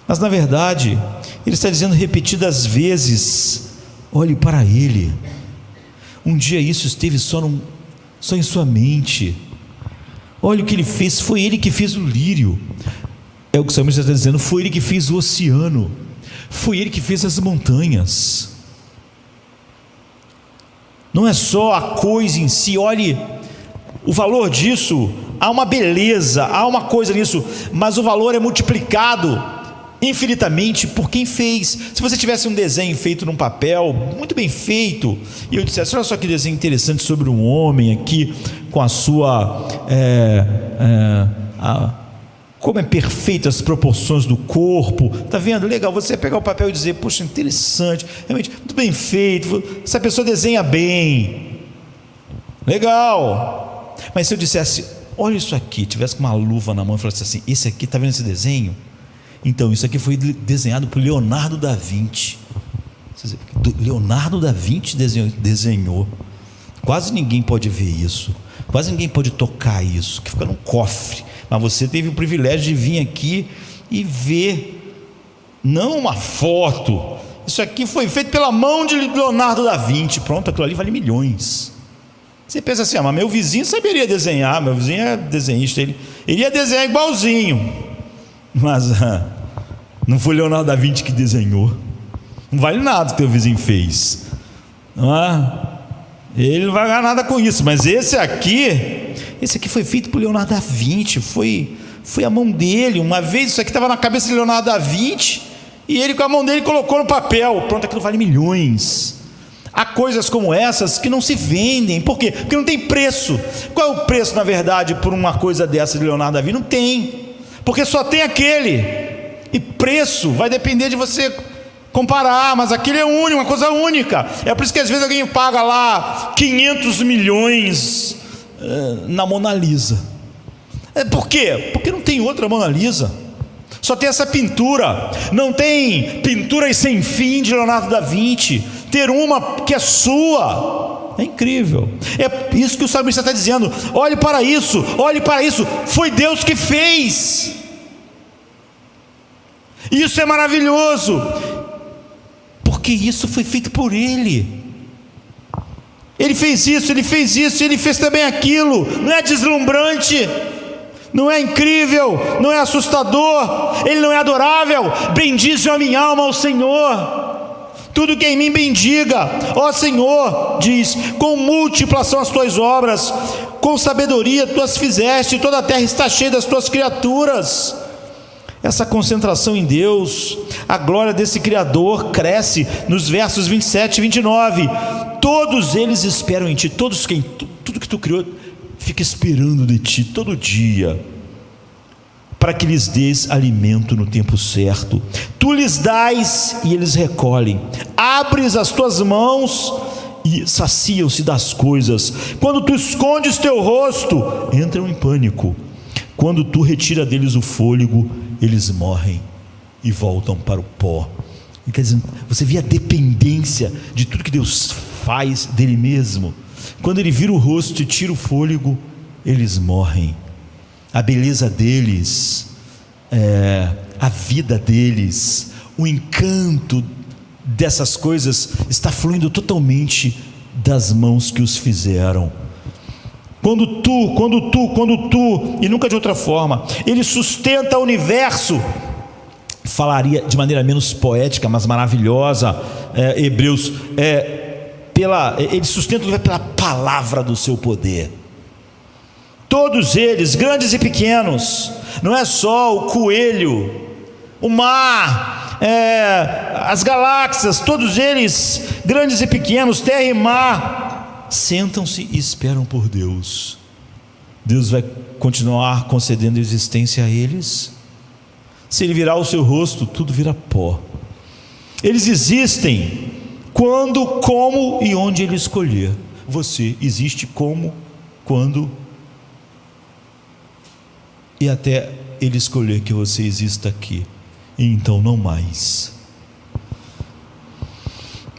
Mas na verdade ele está dizendo repetidas vezes: olhe para Ele. Um dia isso esteve só em sua mente. Olha o que Ele fez. Foi Ele que fez o lírio. É o que o salmista está dizendo. Foi Ele que fez o oceano, foi Ele que fez as montanhas. Não é só a coisa em si. Olhe o valor disso. Há uma beleza, há uma coisa nisso, mas o valor é multiplicado infinitamente por quem fez. Se você tivesse um desenho feito num papel, muito bem feito, e eu dissesse: olha só que desenho interessante sobre um homem aqui, com a sua como é perfeito as proporções do corpo. Tá vendo? Legal, você pegar o papel e dizer, poxa, interessante, realmente, muito bem feito, essa pessoa desenha bem, legal. Mas se eu dissesse, olha isso aqui, tivesse com uma luva na mão e falasse assim, esse aqui, tá vendo esse desenho? Então, isso aqui foi desenhado por Leonardo da Vinci. Leonardo da Vinci desenhou. Quase ninguém pode ver isso, quase ninguém pode tocar isso, que fica num cofre. Mas você teve o privilégio de vir aqui e ver, não uma foto, isso aqui foi feito pela mão de Leonardo da Vinci. Pronto, aquilo ali vale milhões. Você pensa assim, mas meu vizinho saberia desenhar, meu vizinho é desenhista, ele iria desenhar igualzinho, mas não foi Leonardo da Vinci que desenhou. Não vale nada o que teu vizinho fez, não é? Ele não vai ganhar nada com isso. Mas esse aqui foi feito por Leonardo da Vinci, foi a mão dele. Uma vez isso aqui estava na cabeça de Leonardo da Vinci, e ele com a mão dele colocou no papel. Pronto, aquilo vale milhões. Há coisas como essas que não se vendem. Por quê? Porque não tem preço. Qual é o preço, na verdade, por uma coisa dessa de Leonardo da Vinci? Não tem, porque só tem aquele. E preço vai depender de você comparar, mas aquilo é único, uma coisa única. É por isso que às vezes alguém paga lá 500 milhões na Mona Lisa. Por quê? Porque não tem outra Mona Lisa, só tem essa pintura. Não tem pinturas sem fim de Leonardo da Vinci. Ter uma que é sua é incrível. É isso que o salmista está dizendo. Olhe para isso, foi Deus que fez. Isso é maravilhoso, porque isso foi feito por Ele. Ele fez isso, Ele fez também aquilo. Não é deslumbrante, não é incrível, não é assustador, Ele não é adorável? Bendize a minha alma ao Senhor, tudo que em mim bendiga. Ó Senhor, diz, com múltiplas são as tuas obras, com sabedoria tu as fizeste, toda a terra está cheia das tuas criaturas. Essa concentração em Deus, a glória desse Criador cresce nos versos 27 e 29. Todos eles esperam em ti, tudo que tu criou fica esperando de ti todo dia, para que lhes dês alimento no tempo certo. Tu lhes dás e eles recolhem, abres as tuas mãos e saciam-se das coisas. Quando tu escondes teu rosto, entram em pânico. Quando tu retira deles o fôlego, eles morrem e voltam para o pó. E quer dizer, você vê a dependência de tudo que Deus faz dele mesmo. Quando ele vira o rosto e tira o fôlego, eles morrem. A beleza deles, a vida deles, o encanto dessas coisas está fluindo totalmente das mãos que os fizeram. Quando tu, e nunca de outra forma, Ele sustenta o universo. Falaria de maneira menos poética, mas maravilhosa, Hebreus, Ele sustenta o universo pela palavra do seu poder. Todos eles, grandes e pequenos, não é só o coelho, o mar, as galáxias, todos eles, grandes e pequenos, terra e mar, sentam-se e esperam por Deus. Deus vai continuar concedendo existência a eles. Se Ele virar o seu rosto, tudo vira pó. Eles existem quando, como e onde Ele escolher. Você existe como, quando e até Ele escolher que você exista aqui, e então não mais.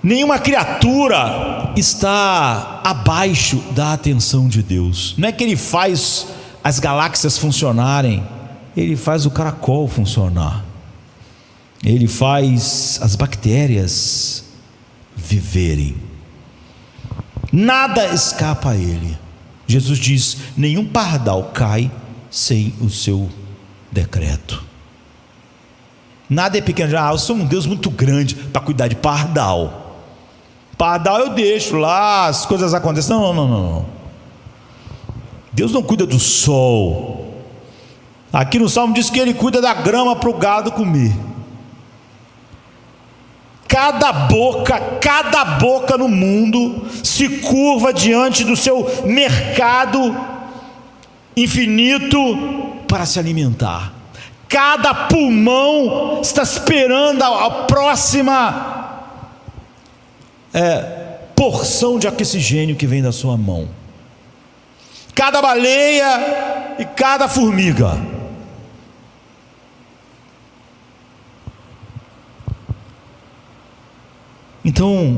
Nenhuma criatura está abaixo da atenção de Deus. Não é que Ele faz as galáxias funcionarem, Ele faz o caracol funcionar, Ele faz as bactérias viverem. Nada escapa a Ele. Jesus diz: nenhum pardal cai sem o seu decreto. Nada é pequeno. Eu sou um Deus muito grande para cuidar de pardal. Pardal eu deixo lá, as coisas acontecem. Não. Deus não cuida do sol. Aqui no Salmo diz que Ele cuida da grama para o gado comer. Cada boca no mundo se curva diante do seu mercado infinito para se alimentar. Cada pulmão está esperando a próxima porção de oxigênio que vem da sua mão. Cada baleia e cada formiga. Então,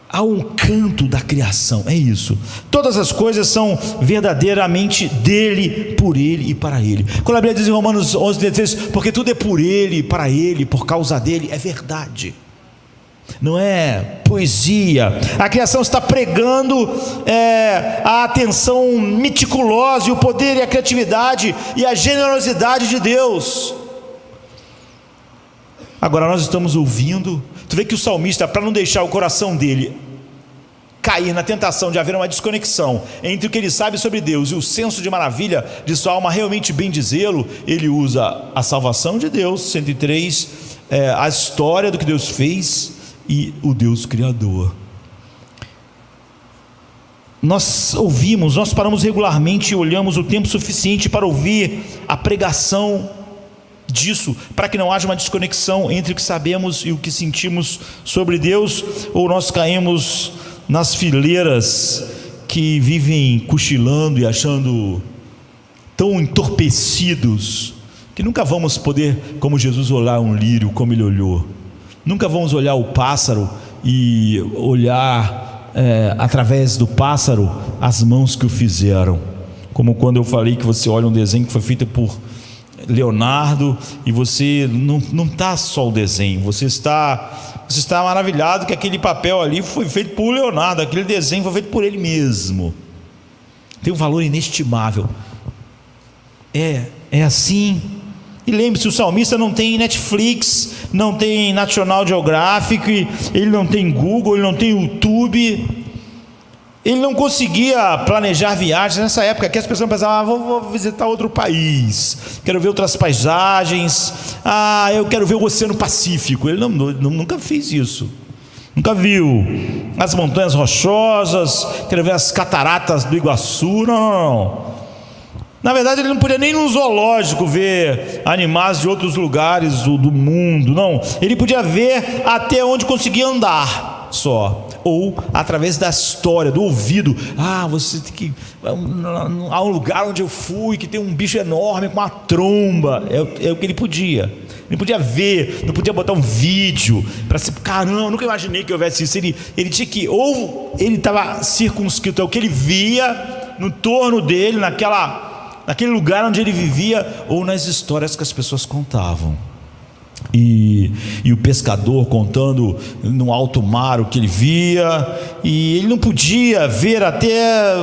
há um canto da criação, é isso. Todas as coisas são verdadeiramente dele, por ele e para ele. Quando a Bíblia diz em Romanos 11:16, porque tudo é por ele, para ele, por causa dele, é verdade. Não é poesia. A criação está pregando a atenção meticulosa e o poder e a criatividade e a generosidade de Deus. Agora nós estamos ouvindo. Tu vê que o salmista, para não deixar o coração dele cair na tentação de haver uma desconexão entre o que ele sabe sobre Deus e o senso de maravilha de sua alma realmente bem dizê-lo, ele usa a salvação de Deus, 103, a história do que Deus fez e o Deus Criador. Nós ouvimos, nós paramos regularmente e olhamos o tempo suficiente para ouvir a pregação disso, para que não haja uma desconexão entre o que sabemos e o que sentimos sobre Deus, ou nós caímos nas fileiras que vivem cochilando e achando tão entorpecidos que nunca vamos poder, como Jesus, olhar um lírio como ele olhou. Nunca vamos olhar o pássaro e olhar através do pássaro as mãos que o fizeram, como quando eu falei que você olha um desenho que foi feito por Leonardo e você não está só o desenho, você está maravilhado que aquele papel ali foi feito por Leonardo, aquele desenho foi feito por ele mesmo, tem um valor inestimável. É assim. E lembre-se, o salmista não tem Netflix, não tem National Geographic, ele não tem Google, ele não tem YouTube. Ele não conseguia planejar viagens nessa época que as pessoas pensavam: vou visitar outro país, quero ver outras paisagens, eu quero ver o Oceano Pacífico. Ele nunca fez isso, nunca viu as montanhas rochosas, quero ver as cataratas do Iguaçu. Não. Na verdade, ele não podia nem no zoológico ver animais de outros lugares do mundo, não. Ele podia ver até onde conseguia andar só, ou através da história, do ouvido. Você tem que... há um lugar onde eu fui que tem um bicho enorme com uma tromba. É o que ele podia. Ele podia ver, não podia botar um vídeo para se... Caramba, eu nunca imaginei que houvesse isso. Ele tinha que... ou ele estava circunscrito ao que ele via no torno dele, naquele lugar onde ele vivia, ou nas histórias que as pessoas contavam. E o pescador contando no alto mar o que ele via, e ele não podia ver até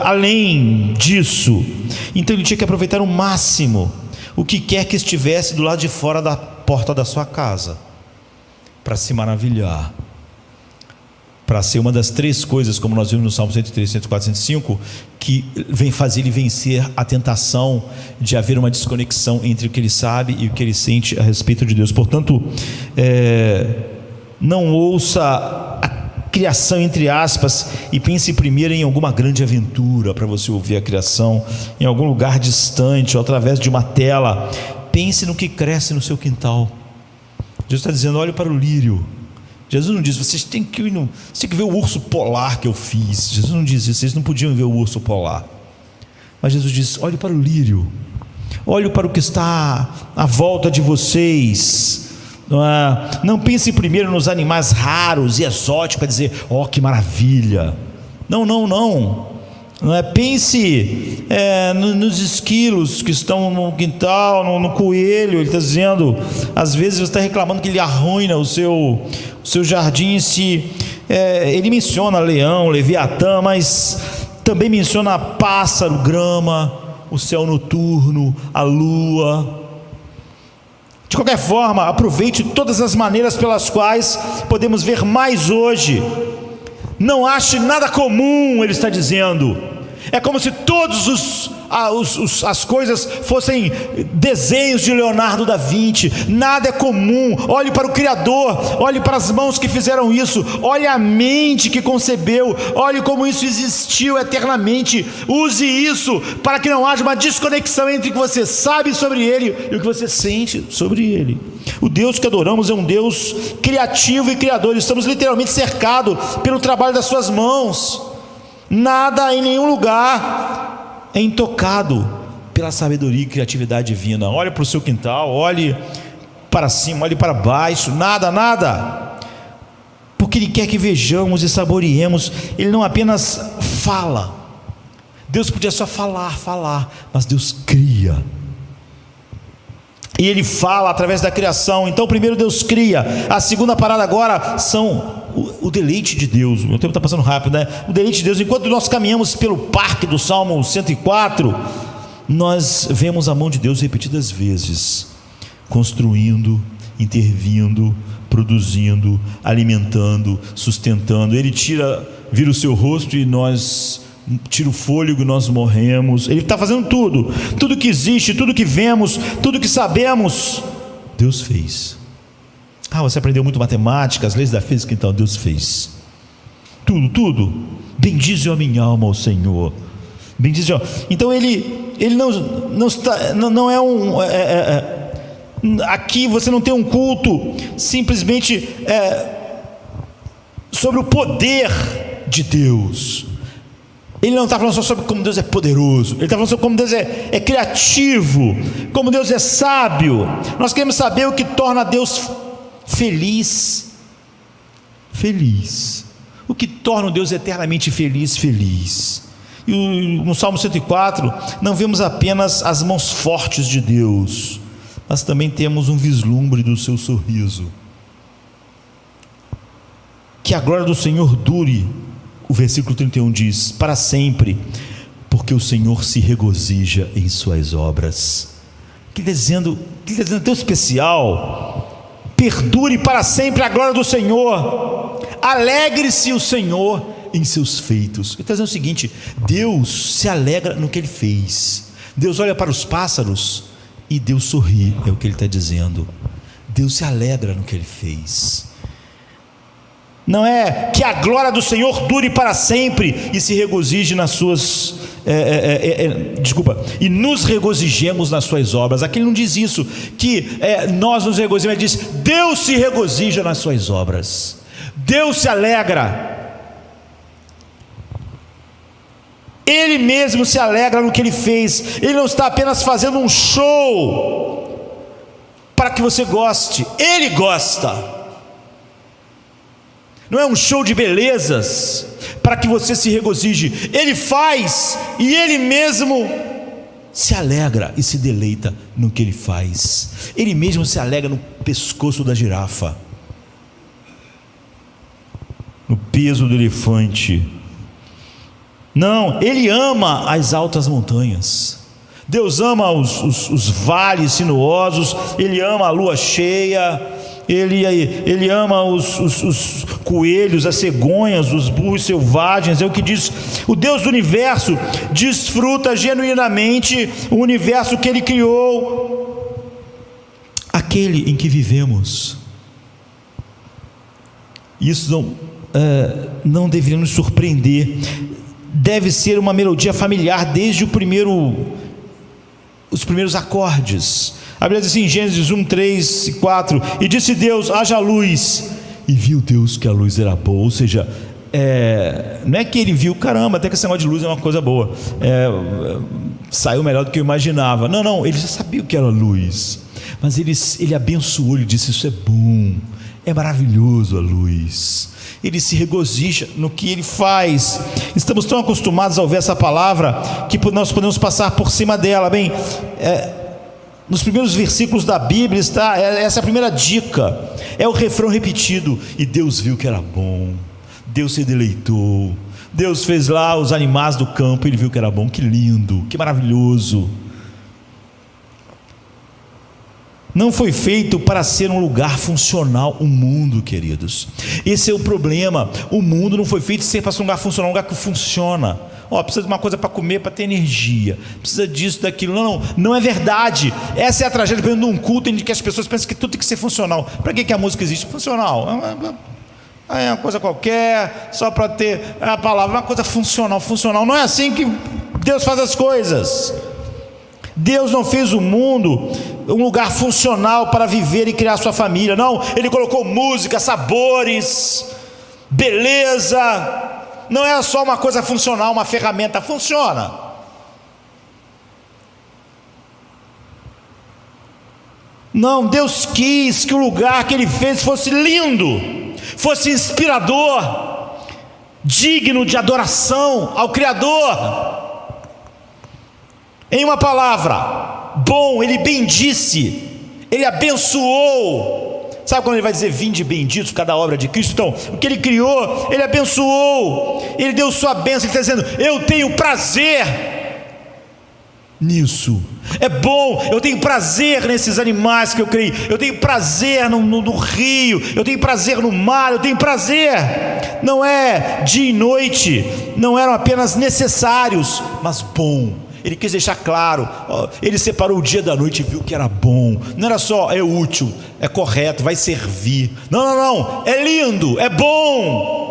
além disso. Então ele tinha que aproveitar o máximo o que quer que estivesse do lado de fora da porta da sua casa, para se maravilhar, para ser uma das três coisas, como nós vimos no Salmo 103, 104, 105, que vem fazer ele vencer a tentação de haver uma desconexão entre o que ele sabe e o que ele sente a respeito de Deus. Portanto, não ouça a criação entre aspas e pense primeiro em alguma grande aventura para você ouvir a criação em algum lugar distante ou através de uma tela. Pense no que cresce no seu quintal. Jesus está dizendo: olhe para o lírio. Jesus não diz: vocês têm que ver o urso polar que eu fiz. Jesus não diz isso, vocês não podiam ver o urso polar. Mas Jesus diz: olhe para o lírio, olhe para o que está à volta de vocês. Não pense primeiro nos animais raros e exóticos para dizer: que maravilha. Não. Pense nos esquilos que estão no quintal, no coelho. Ele está dizendo, às vezes você está reclamando que ele arruina o seu jardim. Ele menciona leão, leviatã, mas também menciona pássaro, grama, o céu noturno, a lua. De qualquer forma, aproveite todas as maneiras pelas quais podemos ver mais hoje. Não ache nada comum, ele está dizendo. É como se todos as coisas fossem desenhos de Leonardo da Vinci. Nada é comum. Olhe para o Criador, olhe para as mãos que fizeram isso, olhe a mente que concebeu, olhe como isso existiu eternamente. Use isso para que não haja uma desconexão entre o que você sabe sobre Ele e o que você sente sobre Ele. O Deus que adoramos é um Deus criativo e criador. Estamos literalmente cercados pelo trabalho das suas mãos. Nada em nenhum lugar é intocado pela sabedoria e criatividade divina. Olhe para o seu quintal, olhe para cima, olhe para baixo. Nada, porque Ele quer que vejamos e saboreemos. Ele não apenas fala. Deus podia só falar, mas Deus cria. E Ele fala através da criação. Então primeiro Deus cria. A segunda parada agora são o deleite de Deus. O meu tempo está passando rápido, né? O deleite de Deus. Enquanto nós caminhamos pelo parque do Salmo 104, nós vemos a mão de Deus repetidas vezes, construindo, intervindo, produzindo, alimentando, sustentando. Ele vira o seu rosto e tira o fôlego e nós morremos. Ele está fazendo tudo que existe, tudo que vemos, tudo que sabemos, Deus fez. Você aprendeu muito matemática, as leis da física, então Deus fez tudo. Bendize a minha alma ao Senhor. Bendize. Então ele não é aqui você não tem um culto simplesmente sobre o poder de Deus. Ele não está falando só sobre como Deus é poderoso. Ele está falando sobre como Deus é criativo, como Deus é sábio. Nós queremos saber o que torna Deus feliz. O que torna o Deus eternamente feliz. E no Salmo 104 não vemos apenas as mãos fortes de Deus, mas também temos um vislumbre do seu sorriso. Que a glória do Senhor dure, o versículo 31 diz, para sempre, porque o Senhor se regozija em suas obras. Que dizendo tão especial: perdure para sempre a glória do Senhor, alegre-se o Senhor em seus feitos. Ele está dizendo o seguinte: Deus se alegra no que Ele fez. Deus olha para os pássaros e Deus sorri, é o que Ele está dizendo. Deus se alegra no que Ele fez. Não é que a glória do Senhor dure para sempre e se regozije nas suas e nos regozijemos nas suas obras. Aqui ele não diz isso, que nós nos regozijamos. Ele diz: Deus se regozija nas suas obras. Deus se alegra. Ele mesmo se alegra no que Ele fez. Ele não está apenas fazendo um show para que você goste. Ele gosta. Não é um show de belezas para que você se regozije. Ele faz e Ele mesmo se alegra e se deleita no que Ele faz. Ele mesmo se alegra no pescoço da girafa, no peso do elefante. Não, Ele ama as altas montanhas. Deus ama os vales sinuosos. Ele ama a lua cheia. Ele ama os coelhos, as cegonhas, os burros selvagens. É o que diz o Deus do universo. Desfruta genuinamente o universo que Ele criou, aquele em que vivemos. Isso não deveria nos surpreender. Deve ser uma melodia familiar desde os primeiros acordes. A Bíblia diz assim em Gênesis 1, 3 e 4: e disse Deus: haja luz, e viu Deus que a luz era boa. Ou seja, não é que ele viu, caramba, até que esse negócio de luz é uma coisa boa, saiu melhor do que eu imaginava. Não, ele já sabia o que era luz, mas ele abençoou, ele disse: isso é bom, é maravilhoso a luz. Ele se regozija no que Ele faz. Estamos tão acostumados a ouvir essa palavra que nós podemos passar por cima dela. Bem, nos primeiros versículos da Bíblia está essa é a primeira dica, é o refrão repetido: e Deus viu que era bom, Deus se deleitou, Deus fez lá os animais do campo, Ele viu que era bom. Que lindo, que maravilhoso. Não foi feito para ser um lugar funcional, o mundo, queridos. Esse é o problema. O mundo não foi feito para ser um lugar funcional, um lugar que funciona. Precisa de uma coisa para comer, para ter energia, precisa disso, daquilo. Não é verdade. Essa é a tragédia, por exemplo, de um culto em que as pessoas pensam que tudo tem que ser funcional. Para que a música existe? Funcional. É uma coisa qualquer, só para ter a palavra, uma coisa funcional. Funcional não é assim que Deus faz as coisas. Deus não fez o mundo um lugar funcional para viver e criar sua família. Não, Ele colocou música, sabores, beleza. Não é só uma coisa funcional, uma ferramenta. Funciona. Não, Deus quis que o lugar que Ele fez fosse lindo, fosse inspirador, digno de adoração ao Criador. Em uma palavra, bom. Ele bendisse, Ele abençoou. Sabe quando Ele vai dizer: vinde benditos, cada obra de Cristo? Então, o que Ele criou, Ele abençoou, Ele deu sua bênção. Ele está dizendo: eu tenho prazer nisso. É bom, eu tenho prazer nesses animais que eu criei, eu tenho prazer no rio, eu tenho prazer no mar, eu tenho prazer. Não é dia e noite, não eram apenas necessários, mas bom. Ele quis deixar claro, Ele separou o dia da noite e viu que era bom. Não era só é útil, é correto, vai servir. Não, é lindo, é bom.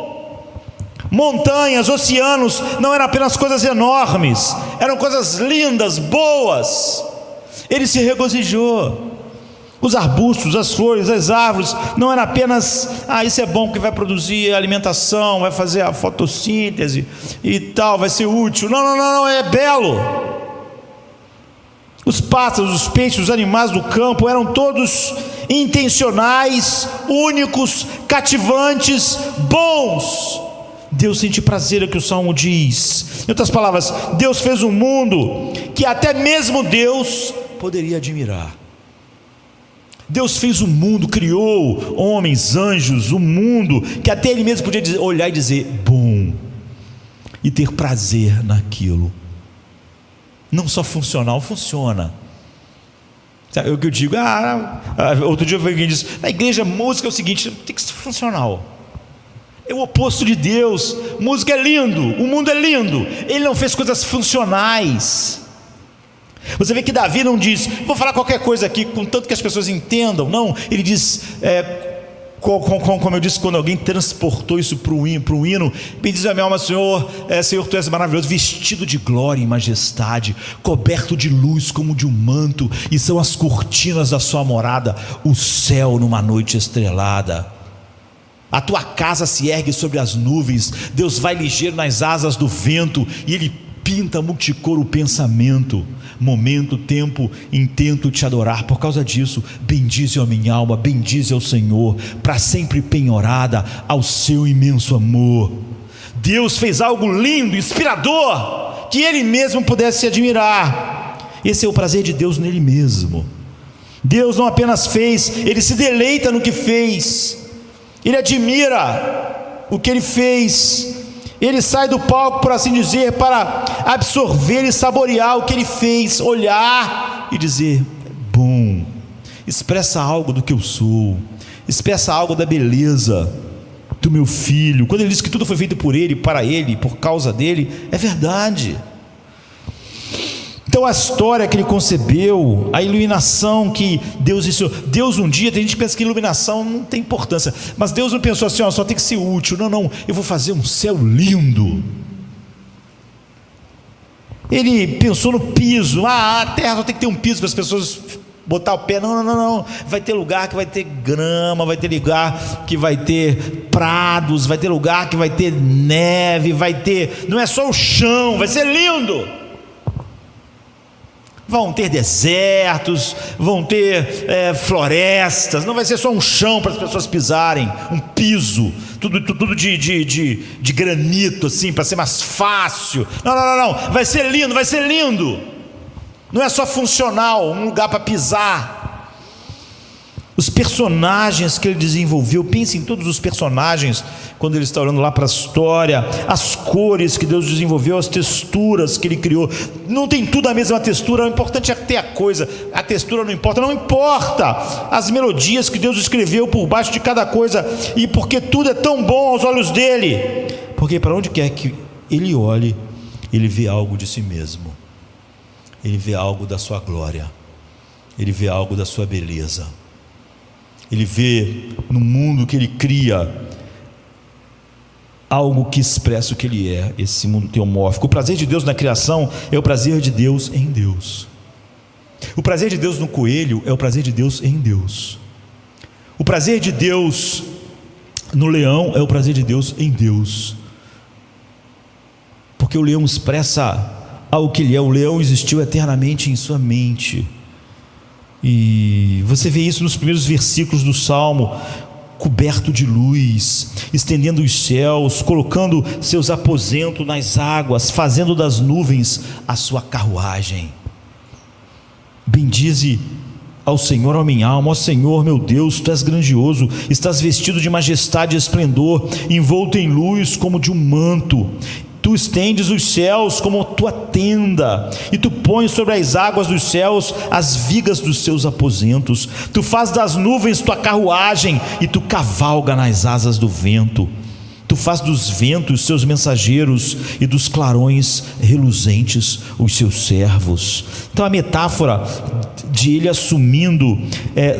Montanhas, oceanos não eram apenas coisas enormes, eram coisas lindas, boas. Ele se regozijou. Os arbustos, as flores, as árvores não eram apenas: isso é bom porque vai produzir alimentação, vai fazer a fotossíntese e tal, vai ser útil. Não, é belo. Os pássaros, os peixes, os animais do campo eram todos intencionais, únicos, cativantes, bons. Deus sente prazer, é o que o Salmo diz. Em outras palavras, Deus fez um mundo que até mesmo Deus poderia admirar. Deus fez o mundo, criou homens, anjos, o mundo que até Ele mesmo podia olhar e dizer: bom, e ter prazer naquilo. Não só funcional, funciona. Sabe o que eu digo? Outro dia alguém disse: na igreja música é o seguinte, tem que ser funcional. É o oposto de Deus. Música é lindo, o mundo é lindo. Ele não fez coisas funcionais. Você vê que Davi não diz: vou falar qualquer coisa aqui, contanto que as pessoas entendam. Não, ele diz, como eu disse, quando alguém transportou isso para o hino, bendiz a minha alma, Senhor, Senhor, Tu és maravilhoso, vestido de glória e majestade, coberto de luz como de um manto, e são as cortinas da sua morada, o céu numa noite estrelada. A tua casa se ergue sobre as nuvens, Deus vai ligeiro nas asas do vento, e Ele pinta multicor o pensamento. Momento, tempo, intento te adorar. Por causa disso, bendize a minha alma, bendize ao Senhor, para sempre penhorada ao seu imenso amor. Deus fez algo lindo, inspirador, que Ele mesmo pudesse admirar. Esse é o prazer de Deus nele mesmo. Deus não apenas fez, Ele se deleita no que fez, Ele admira o que Ele fez. Ele sai do palco, por assim dizer, para absorver e saborear o que Ele fez, olhar e dizer: bom. Expressa algo do que eu sou, expressa algo da beleza do meu filho. Quando Ele diz que tudo foi feito por Ele, para Ele, por causa dEle, é verdade. Então a história que Ele concebeu, a iluminação que Deus disse, Deus um dia, tem gente que pensa que iluminação não tem importância, mas Deus não pensou assim: só tem que ser útil. Não, eu vou fazer um céu lindo. Ele pensou no piso. A terra só tem que ter um piso para as pessoas botar o pé. Não, vai ter lugar que vai ter grama, vai ter lugar que vai ter prados, vai ter lugar que vai ter neve, não é só o chão, vai ser lindo. Vão ter desertos, vão ter florestas, não vai ser só um chão para as pessoas pisarem, um piso, tudo de granito assim, para ser mais fácil. Não, vai ser lindo. Não é só funcional, um lugar para pisar. Os personagens que Ele desenvolveu, pense em todos os personagens quando Ele está olhando lá para a história, as cores que Deus desenvolveu, as texturas que Ele criou. Não tem tudo a mesma textura, o importante é ter a coisa. A textura não importa, as melodias que Deus escreveu por baixo de cada coisa, e porque tudo é tão bom aos olhos dEle, porque para onde quer que Ele olhe, ele vê algo de si mesmo, ele vê algo da sua glória, ele vê algo da sua beleza, ele vê no mundo que ele cria algo que expressa o que ele é, esse mundo teomórfico. O prazer de Deus na criação é o prazer de Deus em Deus. O prazer de Deus no coelho é o prazer de Deus em Deus. O prazer de Deus no leão é o prazer de Deus em Deus. Porque o leão expressa algo que ele é. O leão existiu eternamente em sua mente. E você vê isso nos primeiros versículos do Salmo: coberto de luz, estendendo os céus, colocando seus aposentos nas águas, fazendo das nuvens a sua carruagem. Bendize ao Senhor, ó minha alma. Ó Senhor meu Deus, tu és grandioso, estás vestido de majestade e esplendor, envolto em luz como de um manto. Tu estendes os céus como tua tenda, e tu pões sobre as águas dos céus as vigas dos seus aposentos. Tu fazes das nuvens tua carruagem, e tu cavalga nas asas do vento. Tu fazes dos ventos seus mensageiros, e dos clarões reluzentes os seus servos. Então a metáfora de ele assumindo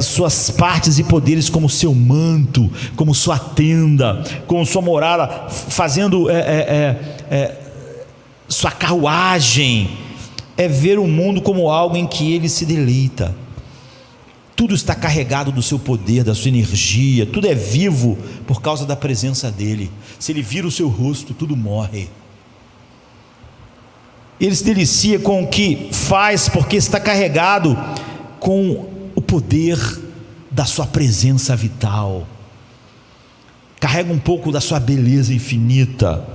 suas partes e poderes como seu manto, como sua tenda, como sua morada, fazendo sua carruagem, é ver o mundo como algo em que ele se deleita. Tudo está carregado do seu poder, da sua energia, tudo é vivo por causa da presença dele. Se ele vira o seu rosto, tudo morre. Ele se delicia com o que faz, porque está carregado com o poder da sua presença vital. Carrega um pouco da sua beleza infinita.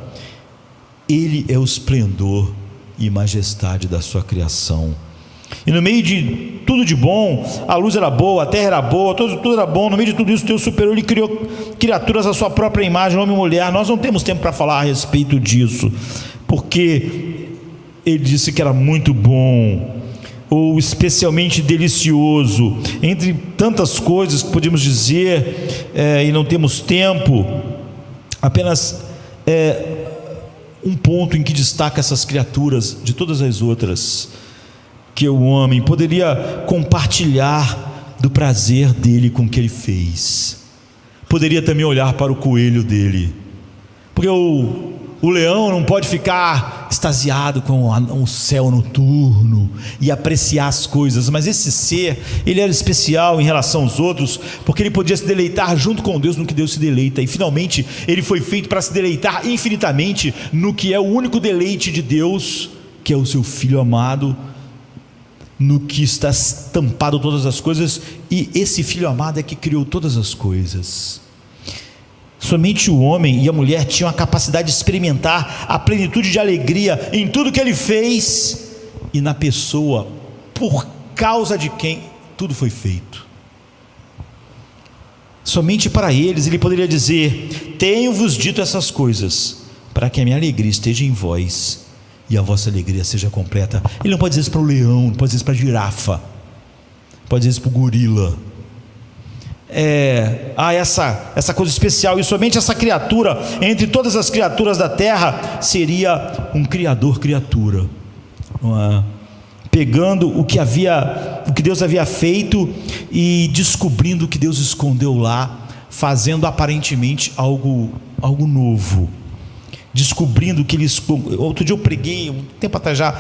Ele é o esplendor e majestade da sua criação. E no meio de tudo de bom, a luz era boa, a terra era boa, tudo era bom. No meio de tudo isso, Deus superou, ele criou criaturas à sua própria imagem, homem e mulher. Nós não temos tempo para falar a respeito disso, porque ele disse que era muito bom, ou especialmente delicioso, entre tantas coisas que podemos dizer, e não temos tempo. Apenas um ponto em que destaca essas criaturas de todas as outras, que o homem poderia compartilhar do prazer dele com o que ele fez. Poderia também olhar para o coelho dele, porque o leão não pode ficar extasiado com o céu noturno e apreciar as coisas, mas esse ser, ele era especial em relação aos outros, porque ele podia se deleitar junto com Deus no que Deus se deleita. E finalmente ele foi feito para se deleitar infinitamente no que é o único deleite de Deus, que é o seu Filho amado, no que está estampado todas as coisas. E esse Filho amado é que criou todas as coisas. Somente o homem e a mulher tinham a capacidade de experimentar a plenitude de alegria em tudo que ele fez e na pessoa por causa de quem tudo foi feito. Somente para eles ele poderia dizer: tenho-vos dito essas coisas para que a minha alegria esteja em vós e a vossa alegria seja completa. Ele não pode dizer isso para o leão, não pode dizer isso para a girafa, pode dizer isso para o gorila. Essa coisa especial, e somente essa criatura, entre todas as criaturas da terra, seria um criador-criatura, pegando o que Deus havia feito e descobrindo o que Deus escondeu lá, fazendo aparentemente algo novo, descobrindo que ele escondeu. Outro dia eu preguei, um tempo atrás já,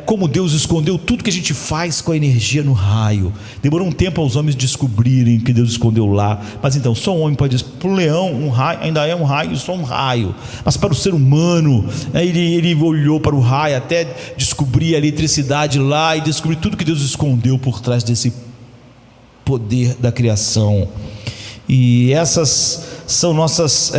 como Deus escondeu tudo que a gente faz com a energia no raio. Demorou um tempo aos homens descobrirem que Deus escondeu lá. Mas então, só um homem pode dizer: para o leão um raio ainda é um raio, só um raio. Mas para o ser humano, ele olhou para o raio até descobrir a eletricidade lá e descobrir tudo que Deus escondeu por trás desse poder da criação. E essas são nossas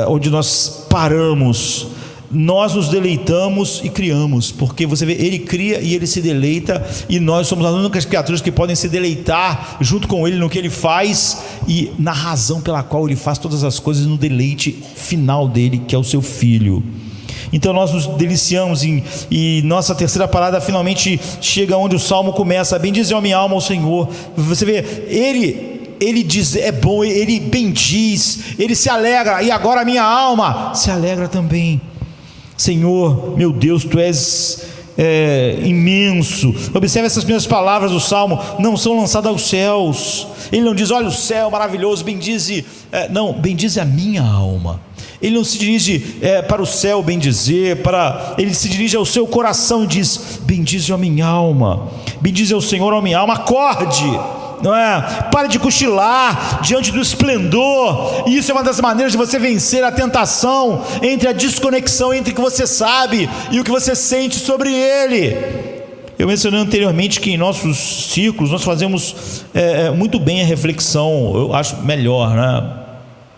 onde nós paramos. Nós nos deleitamos e criamos, porque você vê, ele cria e ele se deleita, e nós somos as únicas criaturas que podem se deleitar junto com ele no que ele faz e na razão pela qual ele faz todas as coisas, no deleite final dele, que é o seu Filho. Então nós nos deliciamos e nossa terceira parada finalmente chega onde o Salmo começa: bendize a minha alma ao Senhor. Você vê, ele diz, é bom, ele bendiz, ele se alegra, e agora a minha alma se alegra também. Senhor, meu Deus, Tu és imenso. Observe essas primeiras palavras do Salmo, não são lançadas aos céus. Ele não diz, olha o céu maravilhoso, bendize, não, bendize a minha alma. Ele não se dirige para o céu bendizer, ele se dirige ao seu coração e diz, bendize a minha alma, bendize ao Senhor a minha alma, acorde, não é? Pare de cochilar diante do esplendor. E isso é uma das maneiras de você vencer a tentação entre a desconexão entre o que você sabe e o que você sente sobre Ele. Eu mencionei anteriormente que em nossos círculos nós fazemos muito bem a reflexão, eu acho melhor, né?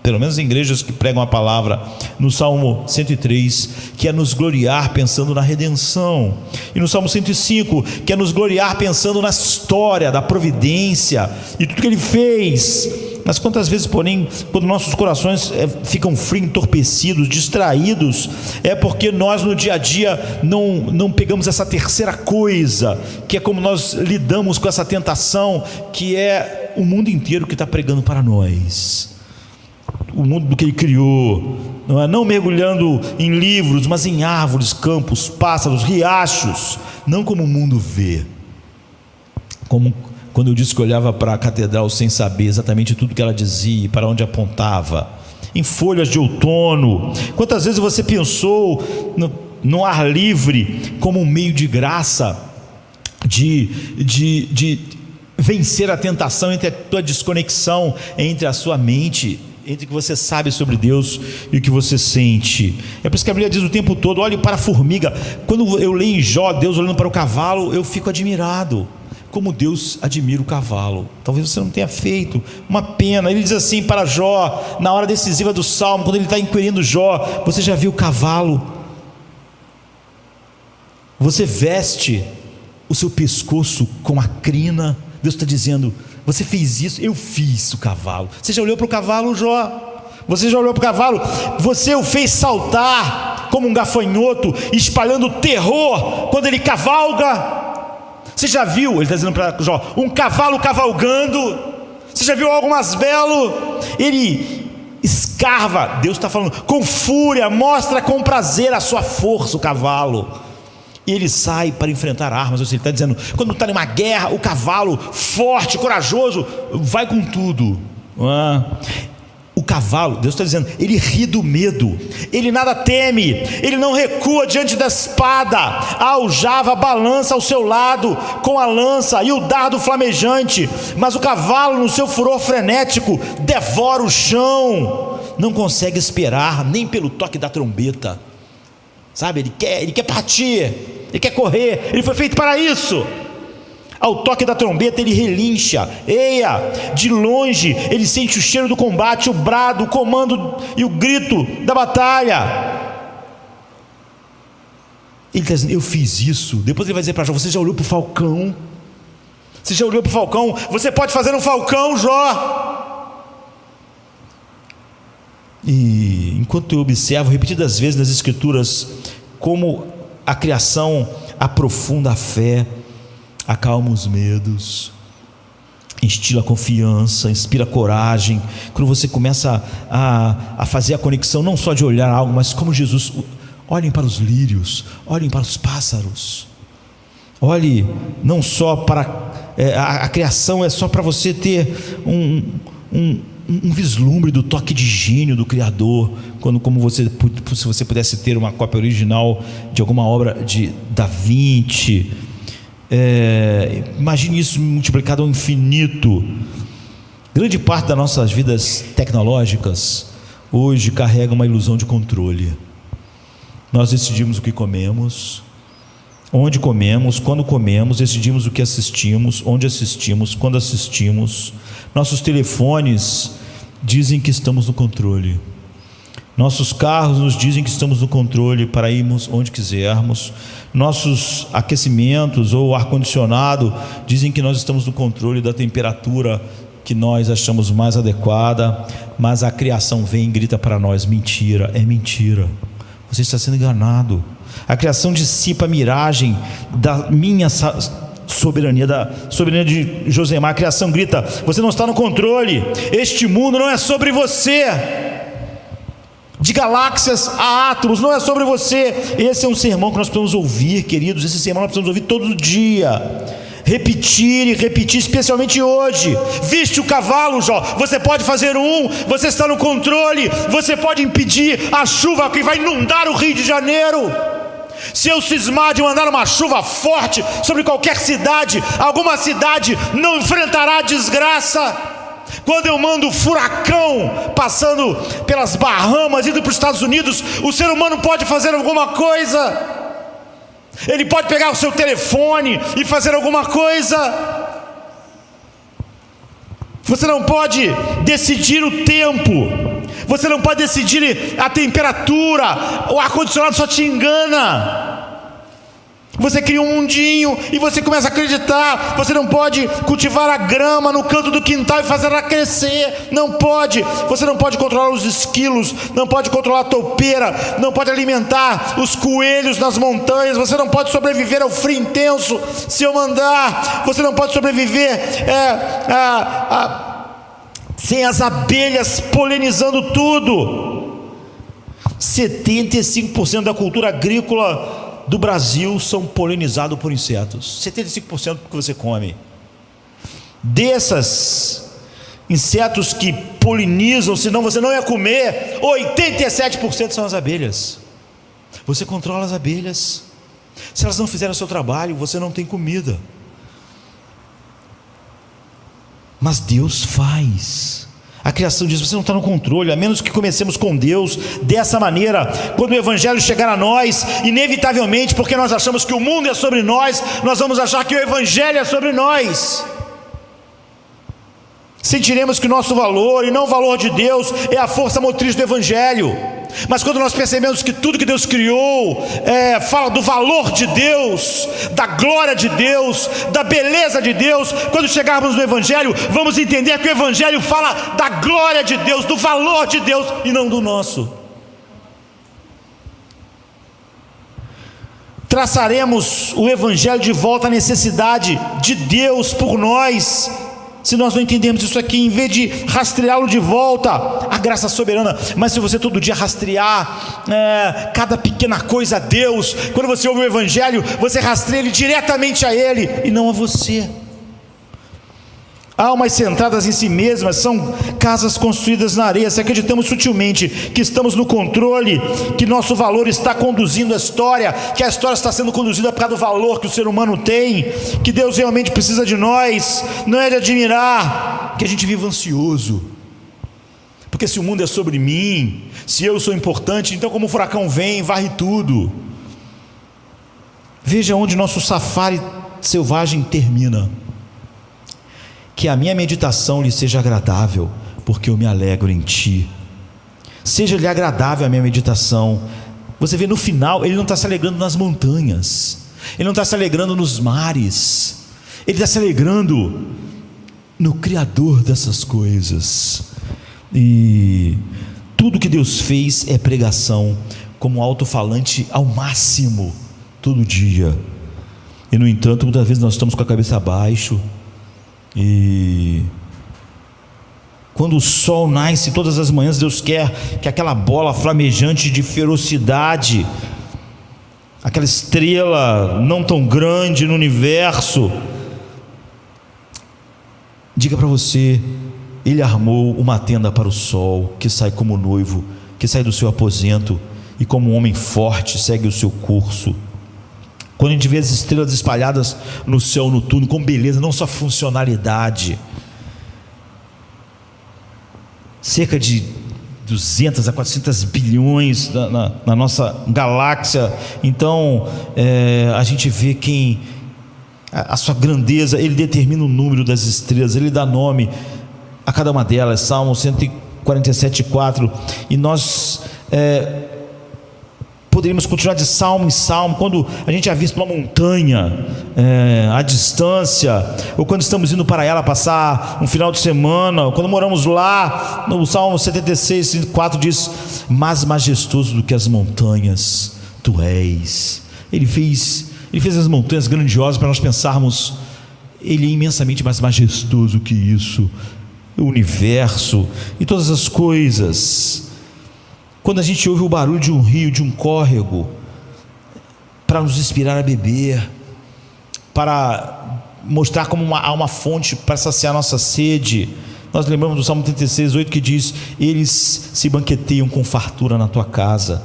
Pelo menos em igrejas que pregam a palavra, no Salmo 103, que é nos gloriar pensando na redenção, e no Salmo 105, que é nos gloriar pensando na história, da providência e tudo que Ele fez. Mas quantas vezes, porém, quando nossos corações ficam frios, entorpecidos, distraídos, é porque nós no dia a dia não pegamos essa terceira coisa, que é como nós lidamos com essa tentação, que é o mundo inteiro que está pregando para nós, o mundo do que Ele criou, não mergulhando em livros, mas em árvores, campos, pássaros, riachos, não como o mundo vê, como quando eu disse que olhava para a catedral sem saber exatamente tudo que ela dizia e para onde apontava, em folhas de outono. Quantas vezes você pensou no ar livre como um meio de graça, de vencer a tentação entre a tua desconexão entre a sua mente, entre o que você sabe sobre Deus e o que você sente. É por isso que a Bíblia diz o tempo todo, olhe para a formiga. Quando eu leio em Jó, Deus olhando para o cavalo, eu fico admirado, como Deus admira o cavalo. Talvez você não tenha feito, uma pena. Ele diz assim para Jó, na hora decisiva do Salmo, quando ele está inquirindo Jó, você já viu o cavalo? Você veste o seu pescoço com a crina. Deus está dizendo, você fez isso, eu fiz o cavalo. Você já olhou para o cavalo, Jó? Você já olhou para o cavalo? Você o fez saltar como um gafanhoto, espalhando terror quando ele cavalga. Você já viu, ele está dizendo para Jó, um cavalo cavalgando? Você já viu algo mais belo? Ele escarva, Deus está falando, com fúria, mostra com prazer a sua força, o cavalo. E ele sai para enfrentar armas. Ou seja, ele está dizendo, quando está numa guerra, o cavalo forte, corajoso, vai com tudo. O cavalo, Deus está dizendo, ele ri do medo, ele nada teme, ele não recua diante da espada. A aljava balança ao seu lado com a lança e o dardo flamejante, mas o cavalo no seu furor frenético devora o chão, não consegue esperar nem pelo toque da trombeta. Sabe, ele quer partir, ele quer correr, ele foi feito para isso. Ao toque da trombeta ele relincha, eia, de longe ele sente o cheiro do combate, o brado, o comando e o grito da batalha. Ele está dizendo, eu fiz isso. Depois ele vai dizer para Jó, você já olhou para o falcão? Você já olhou para o falcão? Você pode fazer um falcão, Jó. E enquanto eu observo repetidas vezes nas escrituras como a criação aprofunda a fé, acalma os medos, instila confiança, inspira coragem, quando você começa a fazer a conexão não só de olhar algo, mas como Jesus, olhem para os lírios, olhem para os pássaros, olhe não só para a criação, é só para você ter um vislumbre do toque de gênio do Criador, se você pudesse ter uma cópia original de alguma obra de Da Vinci. Imagine isso multiplicado ao infinito. Grande parte das nossas vidas tecnológicas hoje carrega uma ilusão de controle. Nós decidimos o que comemos, onde comemos, quando comemos, decidimos o que assistimos, onde assistimos, quando assistimos. Nossos telefones dizem que estamos no controle. Nossos carros nos dizem que estamos no controle para irmos onde quisermos. Nossos aquecimentos ou ar-condicionado dizem que nós estamos no controle da temperatura que nós achamos mais adequada, mas a criação vem e grita para nós, mentira, é mentira, você está sendo enganado. A criação dissipa a miragem da minha soberania, da soberania de Josemar. A criação grita, você não está no controle, este mundo não é sobre você. de galáxias a átomos, não é sobre você. Esse é um sermão que nós precisamos ouvir, queridos. Esse sermão nós precisamos ouvir todo dia, repetir e repetir, especialmente hoje. Viste o cavalo, Jó? Você pode fazer você está no controle, você pode impedir a chuva que vai inundar o Rio de Janeiro. Se eu cismar de mandar uma chuva forte sobre qualquer cidade, alguma cidade não enfrentará a desgraça. Quando eu mando furacão passando pelas Bahamas, indo para os Estados Unidos, o ser humano pode fazer alguma coisa. Ele pode pegar o seu telefone e fazer alguma coisa. Você não pode decidir o tempo, você não pode decidir a temperatura. O ar-condicionado só te engana. Você cria um mundinho e você começa a acreditar. Você não pode cultivar a grama no canto do quintal e fazer ela crescer. Não pode. Você não pode controlar os esquilos, não pode controlar a toupeira, não pode alimentar os coelhos nas montanhas. Você não pode sobreviver ao frio intenso se eu mandar. Você não pode sobreviver sem as abelhas polinizando tudo. 75% da cultura agrícola do Brasil são polinizados por insetos. 75% do que você come. Desses insetos que polinizam, senão você não ia comer, 87% são as abelhas. Você controla as abelhas. Se elas não fizerem o seu trabalho, você não tem comida. Mas Deus faz. A criação diz: você não está no controle, a menos que comecemos com Deus dessa maneira. Quando o Evangelho chegar a nós, inevitavelmente, porque nós achamos que o mundo é sobre nós, nós vamos achar que o Evangelho é sobre nós. Sentiremos que o nosso valor, e não o valor de Deus, é a força motriz do Evangelho. Mas quando nós percebemos que tudo que Deus criou fala do valor de Deus, da glória de Deus, da beleza de Deus, quando chegarmos no Evangelho, vamos entender que o Evangelho fala da glória de Deus, do valor de Deus, e não do nosso. Traçaremos o Evangelho de volta à necessidade de Deus por nós, se nós não entendemos isso aqui, em vez de rastreá-lo de volta à graça soberana. Mas se você todo dia rastrear cada pequena coisa a Deus, quando você ouve o Evangelho, você rastreia ele diretamente a Ele e não a você. Almas centradas em si mesmas são casas construídas na areia. Se acreditamos sutilmente que estamos no controle, que nosso valor está conduzindo a história, que a história está sendo conduzida por causa do valor que o ser humano tem, que Deus realmente precisa de nós, não é de admirar que a gente viva ansioso, porque se o mundo é sobre mim, se eu sou importante, então como o furacão vem, varre tudo. Veja onde nosso safari selvagem termina. Que a minha meditação lhe seja agradável, porque eu me alegro em ti. Seja-lhe agradável a minha meditação. Você vê no final, ele não está se alegrando nas montanhas, ele não está se alegrando nos mares, ele está se alegrando no Criador dessas coisas. E tudo que Deus fez é pregação, como alto-falante ao máximo, todo dia. E no entanto, muitas vezes nós estamos com a cabeça abaixo. E quando o sol nasce todas as manhãs, Deus quer que aquela bola flamejante de ferocidade, aquela estrela não tão grande no universo, diga para você: Ele armou uma tenda para o sol, que sai como noivo, que sai do seu aposento, e como um homem forte segue o seu curso. Quando a gente vê as estrelas espalhadas no céu noturno, com beleza, não só funcionalidade, cerca de 200 a 400 bilhões na nossa galáxia. Então a gente vê a sua grandeza. Ele determina o número das estrelas, ele dá nome a cada uma delas. Salmo 147:4. E nós poderíamos continuar de salmo em salmo. Quando a gente avista uma montanha à distância, ou quando estamos indo para ela passar um final de semana, ou quando moramos lá, no Salmo 76:4 diz: mais majestoso do que as montanhas tu és. Ele fez as montanhas grandiosas para nós pensarmos: Ele é imensamente mais majestoso que isso, o universo e todas as coisas. Quando a gente ouve o barulho de um rio, de um córrego, para nos inspirar a beber, para mostrar como há uma fonte para saciar nossa sede. Nós lembramos do Salmo 36:8 que diz: eles se banqueteiam com fartura na tua casa,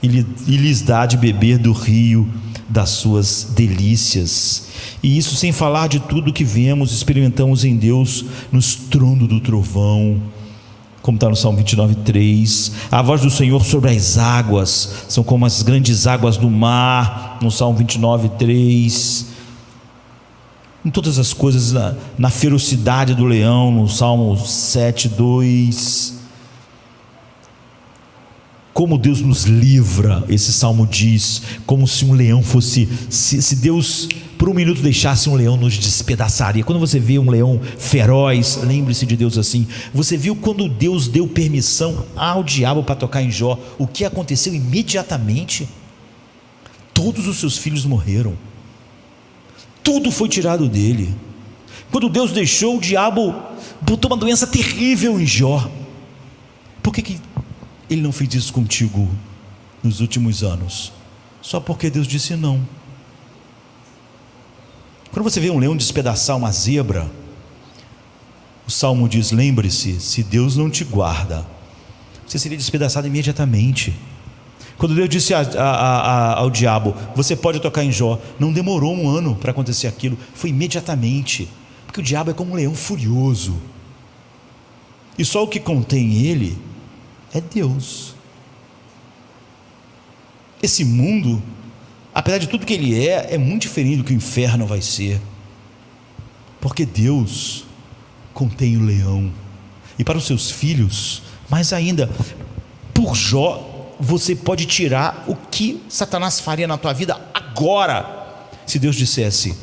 e lhes dá de beber do rio das suas delícias. E isso sem falar de tudo que vemos, experimentamos em Deus no estrondo do trovão, como está no Salmo 29:3. A voz do Senhor sobre as águas, são como as grandes águas do mar, no Salmo 29:3. Em todas as coisas, na ferocidade do leão, no Salmo 7:2. Como Deus nos livra, esse salmo diz, como se um leão fosse, se Deus por um minuto deixasse um leão, nos despedaçaria. Quando você vê um leão feroz, lembre-se de Deus assim. Você viu quando Deus deu permissão ao diabo para tocar em Jó, o que aconteceu imediatamente? Todos os seus filhos morreram, tudo foi tirado dele. Quando Deus deixou, o diabo botou uma doença terrível em Jó. Por que ele não fez isso contigo nos últimos anos? Só porque Deus disse não. Quando você vê um leão despedaçar uma zebra, o Salmo diz: lembre-se, se Deus não te guarda, você seria despedaçado imediatamente. Quando Deus disse ao diabo: você pode tocar em Jó, não demorou um ano para acontecer aquilo, foi imediatamente. Porque o diabo é como um leão furioso, e só o que contém ele é Deus. Esse mundo, apesar de tudo que ele é muito diferente do que o inferno vai ser, porque Deus contém o leão. E para os seus filhos, mais ainda, por Jó, você pode tirar o que Satanás faria na tua vida agora, se Deus dissesse: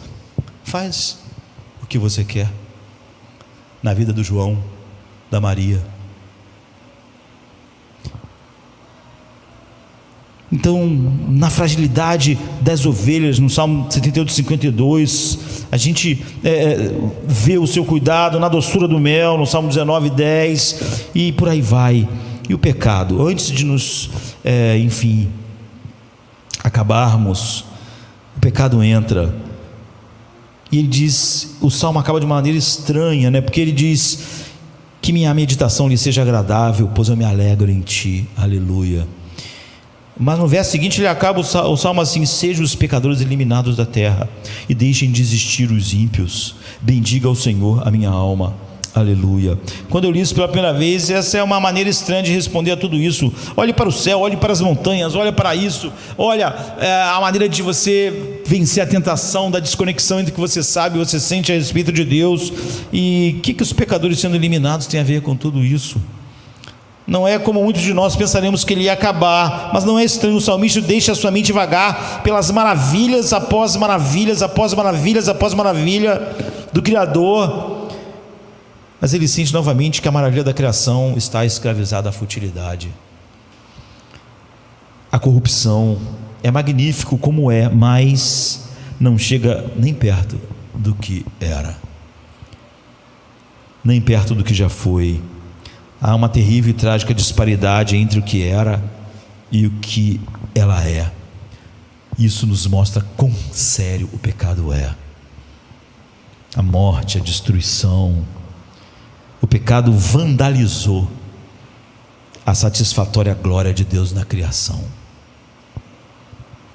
faz o que você quer. Na vida do João, da Maria. Então, na fragilidade das ovelhas, no Salmo 78:52, a gente vê o seu cuidado. Na doçura do mel, no Salmo 19:10, e por aí vai. E o pecado, antes de nos acabarmos, o pecado entra, e ele diz, o Salmo acaba de uma maneira estranha, né? Porque ele diz: que minha meditação lhe seja agradável, pois eu me alegro em ti, aleluia. Mas no verso seguinte ele acaba o salmo assim: sejam os pecadores eliminados da terra, e deixem de existir os ímpios. Bendiga ao Senhor a minha alma, aleluia. Quando eu li isso pela primeira vez, essa é uma maneira estranha de responder a tudo isso. Olhe para o céu, olhe para as montanhas, olhe para isso. Olha, a maneira de você vencer a tentação da desconexão entre o que você sabe e você sente a respeito de Deus. E o que os pecadores sendo eliminados tem a ver com tudo isso? Não é como muitos de nós pensaremos que ele ia acabar, mas não é estranho. O salmista deixa a sua mente vagar pelas maravilhas após maravilhas, após maravilhas, após maravilha do Criador, mas ele sente novamente que a maravilha da criação está escravizada à futilidade. A corrupção é magnífico como é, mas não chega nem perto do que era, nem perto do que já foi. Há uma terrível e trágica disparidade entre o que era e o que ela é. Isso nos mostra quão sério o pecado é. A morte, a destruição. O pecado vandalizou a satisfatória glória de Deus na criação.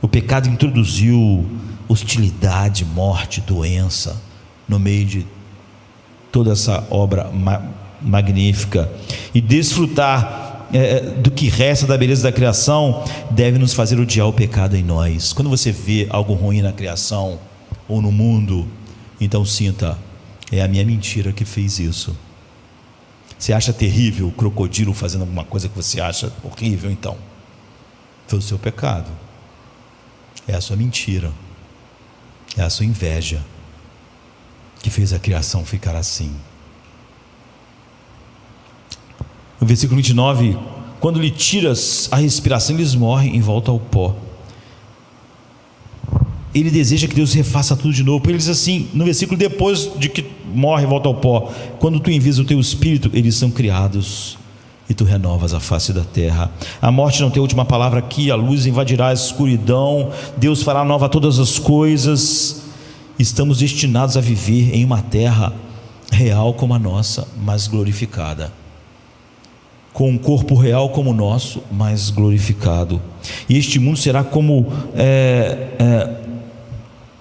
O pecado introduziu hostilidade, morte, doença no meio de toda essa obra magnífica. E desfrutar do que resta da beleza da criação deve nos fazer odiar o pecado em nós. Quando você vê algo ruim na criação ou no mundo, então sinta: é a minha mentira que fez isso. Você acha terrível o crocodilo fazendo alguma coisa que você acha horrível? Então foi o seu pecado, é a sua mentira, é a sua inveja que fez a criação ficar assim. No versículo 29, quando lhe tiras a respiração, eles morrem em volta ao pó. Ele deseja que Deus refaça tudo de novo. Ele diz assim, no versículo depois de que morre em volta ao pó: quando tu envias o teu espírito, eles são criados e tu renovas a face da terra. A morte não tem a última palavra aqui, a luz invadirá a escuridão, Deus fará nova todas as coisas. Estamos destinados a viver em uma terra real como a nossa, mas glorificada, com um corpo real como o nosso, mas glorificado. E este mundo será como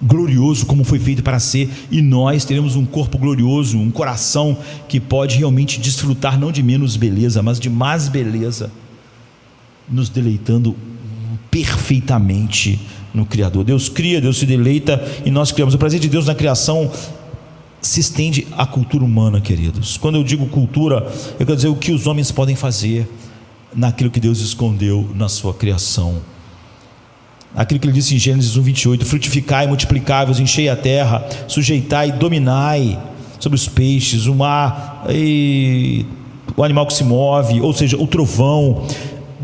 glorioso, como foi feito para ser, e nós teremos um corpo glorioso, um coração que pode realmente desfrutar não de menos beleza, mas de mais beleza, nos deleitando perfeitamente no Criador. Deus cria, Deus se deleita e nós criamos. O prazer de Deus na criação se estende à cultura humana, queridos. Quando eu digo cultura, eu quero dizer o que os homens podem fazer naquilo que Deus escondeu na sua criação. Aquilo que ele disse em Gênesis 1:28: frutificai, multiplicai-vos, enchei a terra, sujeitai, dominai sobre os peixes, o mar e o animal que se move, ou seja, o trovão.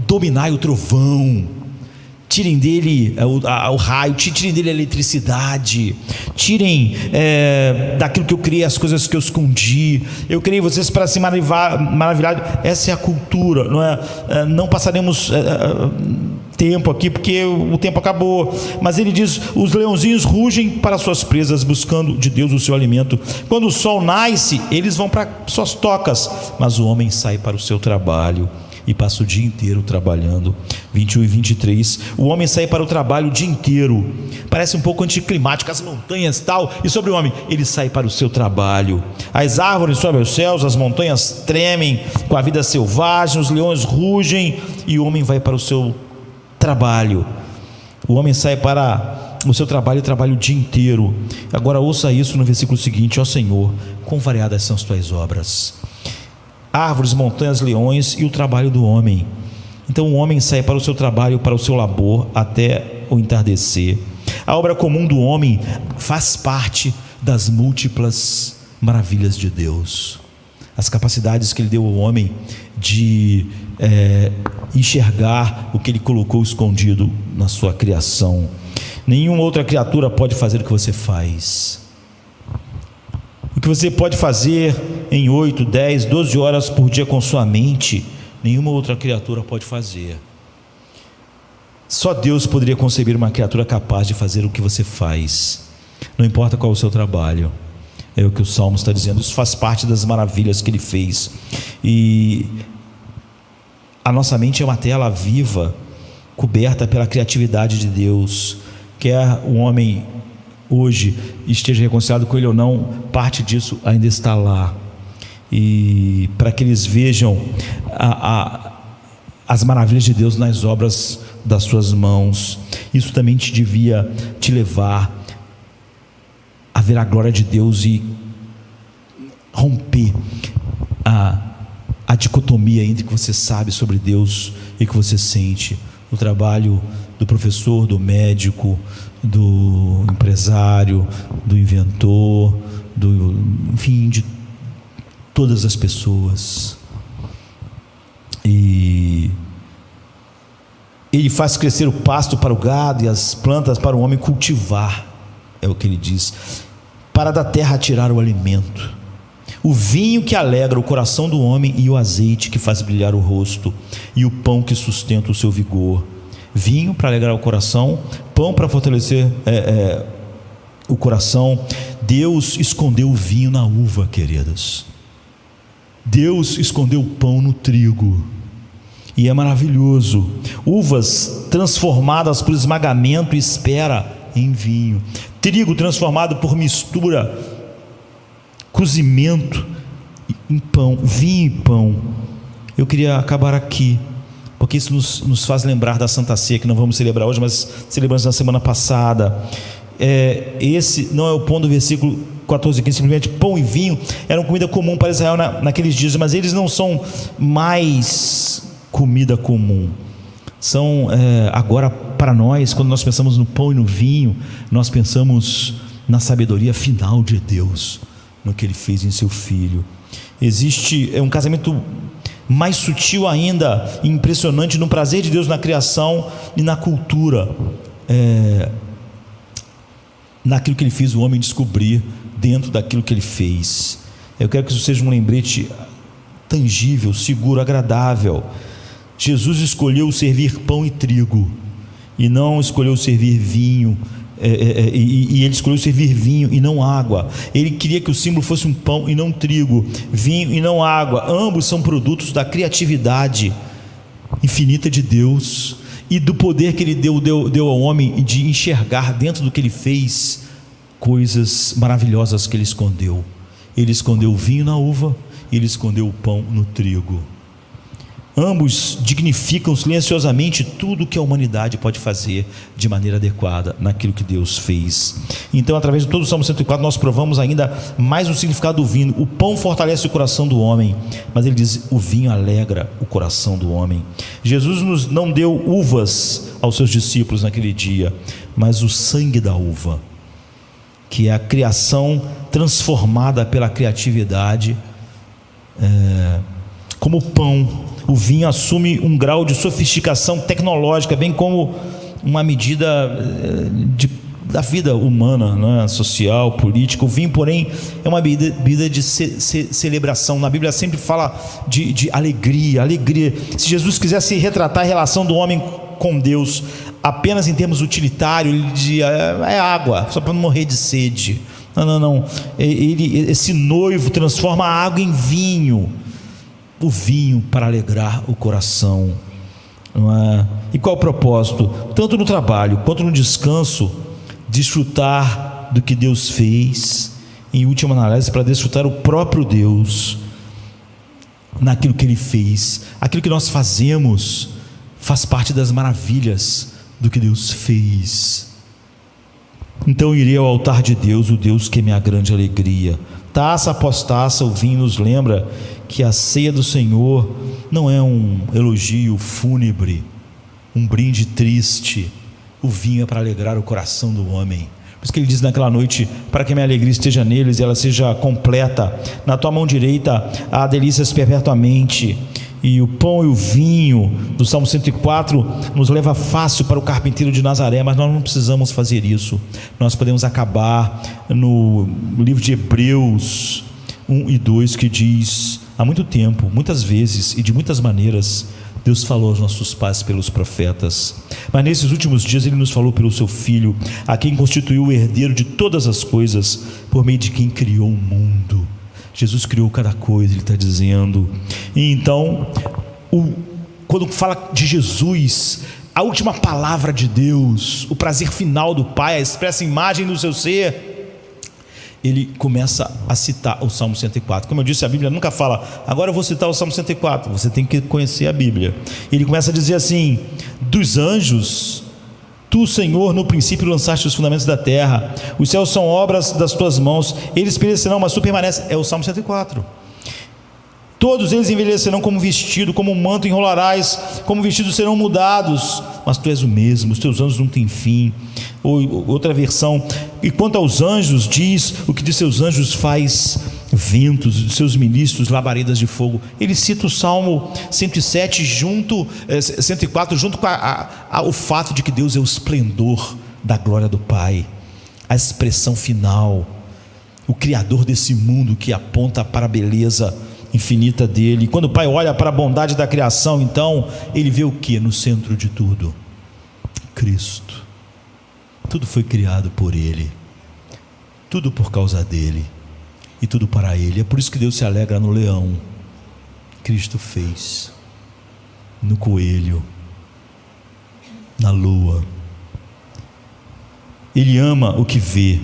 Dominai o trovão, tirem dele o raio, tirem dele a eletricidade, tirem daquilo que eu criei as coisas que eu escondi. Eu criei vocês para se maravilhar. Essa é a cultura, não é? Não passaremos tempo aqui porque o tempo acabou, mas ele diz: os leãozinhos rugem para suas presas, buscando de Deus o seu alimento. Quando o sol nasce, eles vão para suas tocas, mas o homem sai para o seu trabalho e passa o dia inteiro trabalhando. 21 e 23, o homem sai para o trabalho o dia inteiro. Parece um pouco anticlimático, as montanhas e tal, e sobre o homem, ele sai para o seu trabalho. As árvores sobem aos céus, as montanhas tremem com a vida selvagem, os leões rugem, e o homem vai para o seu trabalho. O homem sai para o seu trabalho e trabalha o dia inteiro. Agora ouça isso no versículo seguinte: ó Senhor, quão variadas são as tuas obras, árvores, montanhas, leões e o trabalho do homem. Então o homem sai para o seu trabalho, para o seu labor, até o entardecer. A obra comum do homem faz parte das múltiplas maravilhas de Deus, as capacidades que ele deu ao homem de enxergar o que ele colocou escondido na sua criação. Nenhuma outra criatura pode fazer o que você faz. O que você pode fazer em 8, 10, 12 horas por dia com sua mente, nenhuma outra criatura pode fazer. Só Deus poderia conceber uma criatura capaz de fazer o que você faz. Não importa qual é o seu trabalho, é o que o Salmo está dizendo. Isso faz parte das maravilhas que Ele fez. E a nossa mente é uma tela viva, coberta pela criatividade de Deus. Quer o homem hoje esteja reconciliado com Ele ou não, parte disso ainda está lá. E para que eles vejam as maravilhas de Deus nas obras das suas mãos, isso também devia te levar a ver a glória de Deus e romper a dicotomia entre o que você sabe sobre Deus e o que você sente. O trabalho do professor, do médico, do empresário, do inventor, enfim, de todas as pessoas. E Ele faz crescer o pasto para o gado e as plantas para o homem cultivar, é o que ele diz, para da terra tirar o alimento, o vinho que alegra o coração do homem e o azeite que faz brilhar o rosto e o pão que sustenta o seu vigor. Vinho para alegrar o coração, pão para fortalecer o coração. Deus escondeu o vinho na uva, queridas. Deus escondeu o pão no trigo. E é maravilhoso. Uvas transformadas por esmagamento e espera em vinho. Trigo transformado por mistura, cozimento em pão. Vinho e pão. Eu queria acabar aqui, porque isso nos faz lembrar da Santa Ceia, que não vamos celebrar hoje, mas celebramos na semana passada. Esse não é o ponto do versículo 14, 15, simplesmente pão e vinho eram comida comum para Israel naqueles dias, mas eles não são mais comida comum. São agora para nós, quando nós pensamos no pão e no vinho, nós pensamos na sabedoria final de Deus, no que Ele fez em seu Filho. Existe um casamento mais sutil ainda, impressionante, no prazer de Deus na criação e na cultura, naquilo que Ele fez o homem descobrir dentro daquilo que Ele fez. Eu quero que isso seja um lembrete tangível, seguro, agradável. Jesus escolheu servir pão e trigo, e não escolheu servir vinho, e ele escolheu servir vinho e não água. Ele queria que o símbolo fosse um pão e não trigo, vinho e não água. Ambos são produtos da criatividade infinita de Deus e do poder que ele deu ao homem de enxergar dentro do que ele fez coisas maravilhosas que ele escondeu. Ele escondeu o vinho na uva, ele escondeu o pão no trigo. Ambos dignificam silenciosamente tudo que a humanidade pode fazer de maneira adequada naquilo que Deus fez. Então, através de todo o Salmo 104, nós provamos ainda mais o significado do vinho. O pão fortalece o coração do homem, mas ele diz: o vinho alegra o coração do homem. Jesus não deu uvas aos seus discípulos naquele dia, mas o sangue da uva, que é a criação transformada pela criatividade. Como o pão, o vinho assume um grau de sofisticação tecnológica, bem como uma medida da vida humana, né? Social, política. O vinho, porém, é uma bebida de celebração. Na Bíblia sempre fala de alegria. Se Jesus quisesse retratar a relação do homem com Deus apenas em termos utilitários, ele dizia: é água, só para não morrer de sede. Não. Esse noivo transforma a água em vinho. O vinho para alegrar o coração, não é? E qual o propósito? Tanto no trabalho quanto no descanso, desfrutar do que Deus fez, em última análise, para desfrutar o próprio Deus naquilo que Ele fez. Aquilo que nós fazemos faz parte das maravilhas do que Deus fez. Então irei ao altar de Deus, o Deus que é minha grande alegria. Taça após taça, o vinho nos lembra que a ceia do Senhor não é um elogio fúnebre, um brinde triste. O vinho é para alegrar o coração do homem. Por isso que ele diz naquela noite: para que minha alegria esteja neles e ela seja completa. Na tua mão direita há delícias perpetuamente. E o pão e o vinho do Salmo 104 nos leva fácil para o carpinteiro de Nazaré, mas nós não precisamos fazer isso. Nós podemos acabar no livro de Hebreus 1 e 2, que diz: há muito tempo, muitas vezes e de muitas maneiras, Deus falou aos nossos pais pelos profetas, mas nesses últimos dias Ele nos falou pelo seu Filho, a quem constituiu o herdeiro de todas as coisas, por meio de quem criou o mundo. Jesus criou cada coisa, Ele está dizendo. E então, quando fala de Jesus, a última palavra de Deus, o prazer final do Pai, a expressa imagem do seu ser, ele começa a citar o Salmo 104. Como eu disse, a Bíblia nunca fala: agora eu vou citar o Salmo 104. Você tem que conhecer a Bíblia. Ele começa a dizer assim: dos anjos, tu, Senhor, no princípio lançaste os fundamentos da terra. Os céus são obras das tuas mãos. Eles perecerão, mas tu permaneces. É o Salmo 104. Todos eles envelhecerão como vestido, como um manto enrolarás, como vestidos serão mudados, mas tu és o mesmo, os teus anos não têm fim. Ou outra versão: e quanto aos anjos, diz: o que de seus anjos faz ventos, de seus ministros labaredas de fogo. Ele cita o Salmo 107 104 junto com o fato de que Deus é o esplendor da glória do Pai, a expressão final, o Criador desse mundo que aponta para a beleza infinita dele. Quando o Pai olha para a bondade da criação, então ele vê o que no centro de tudo? Cristo. Tudo foi criado por Ele, tudo por causa dele e tudo para Ele. É por isso que Deus se alegra no leão. Cristo fez no coelho, na lua. Ele ama o que vê.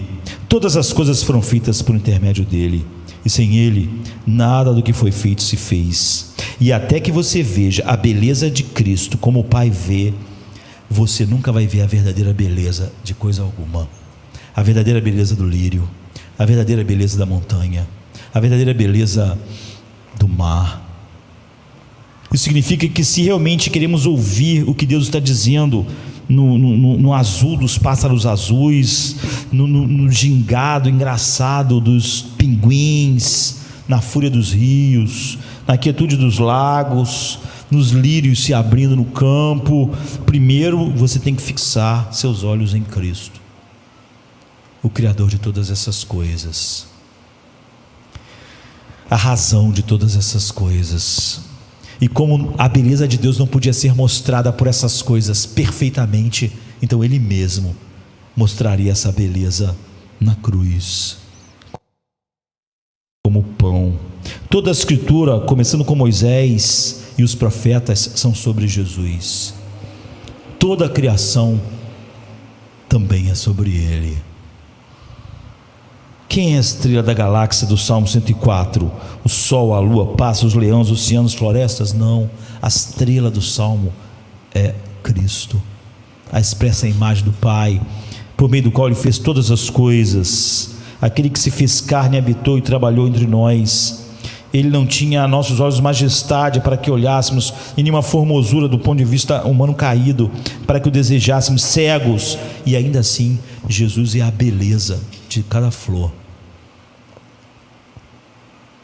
Todas as coisas foram feitas por intermédio dele, e sem Ele nada do que foi feito se fez. E até que você veja a beleza de Cristo como o Pai vê, você nunca vai ver a verdadeira beleza de coisa alguma. A verdadeira beleza do lírio, a verdadeira beleza da montanha, a verdadeira beleza do mar. Isso significa que, se realmente queremos ouvir o que Deus está dizendo no azul dos pássaros azuis, no gingado engraçado dos pinguins, na fúria dos rios, na quietude dos lagos, nos lírios se abrindo no campo, primeiro você tem que fixar seus olhos em Cristo, o Criador de todas essas coisas. a razão de todas essas coisas. E como a beleza de Deus não podia ser mostrada por essas coisas perfeitamente, então Ele mesmo mostraria essa beleza na cruz, como pão. Toda a Escritura, começando com Moisés e os profetas, são sobre Jesus. Toda a criação também é sobre Ele. Quem é a estrela da galáxia do Salmo 104? O sol, a lua, pássaros, leões, oceanos, florestas? Não, a estrela do Salmo é Cristo, a expressa imagem do Pai, por meio do qual Ele fez todas as coisas. Aquele que se fez carne, habitou e trabalhou entre nós. Ele não tinha a nossos olhos majestade para que olhássemos, e nenhuma formosura do ponto de vista humano caído para que o desejássemos, cegos, e ainda assim Jesus é a beleza de cada flor.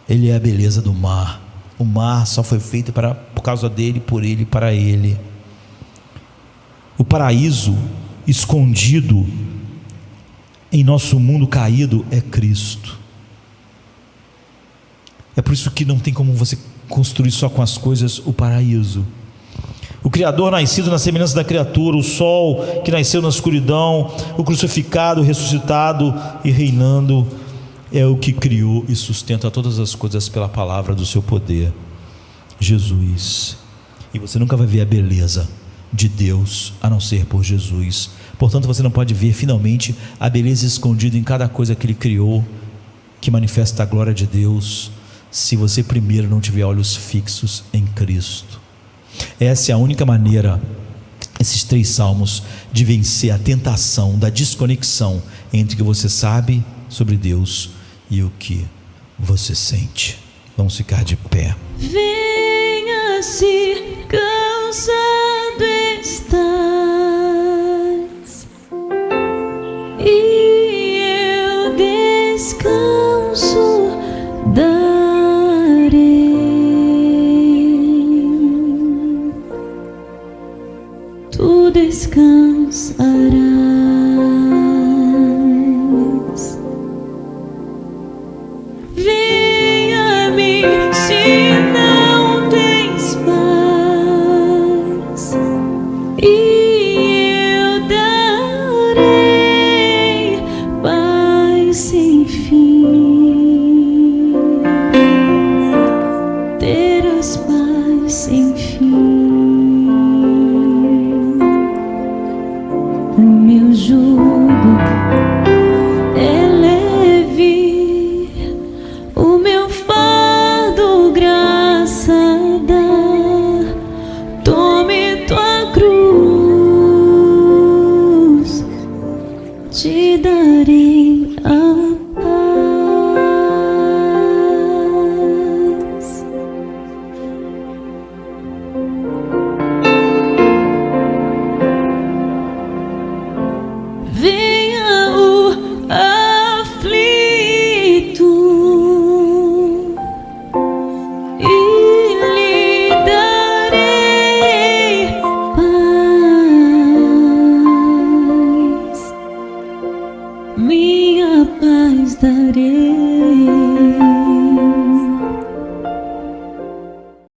Ele é a beleza do mar. O mar só foi feito por causa dele, por ele e para ele. O paraíso escondido em nosso mundo caído é Cristo. É por isso que não tem como você construir só com as coisas o paraíso. O Criador nascido na semelhança da criatura, o sol que nasceu na escuridão, o crucificado, ressuscitado e reinando, é o que criou e sustenta todas as coisas pela palavra do seu poder, Jesus. E você nunca vai ver a beleza de Deus a não ser por Jesus. Portanto, você não pode ver finalmente a beleza escondida em cada coisa que Ele criou, que manifesta a glória de Deus, se você primeiro não tiver olhos fixos em Cristo. Essa é a única maneira, esses 3 salmos, de vencer a tentação da desconexão entre o que você sabe sobre Deus e o que você sente. Vamos ficar de pé. Venha se cansado estás, e eu descanso darei. Tu descansarás.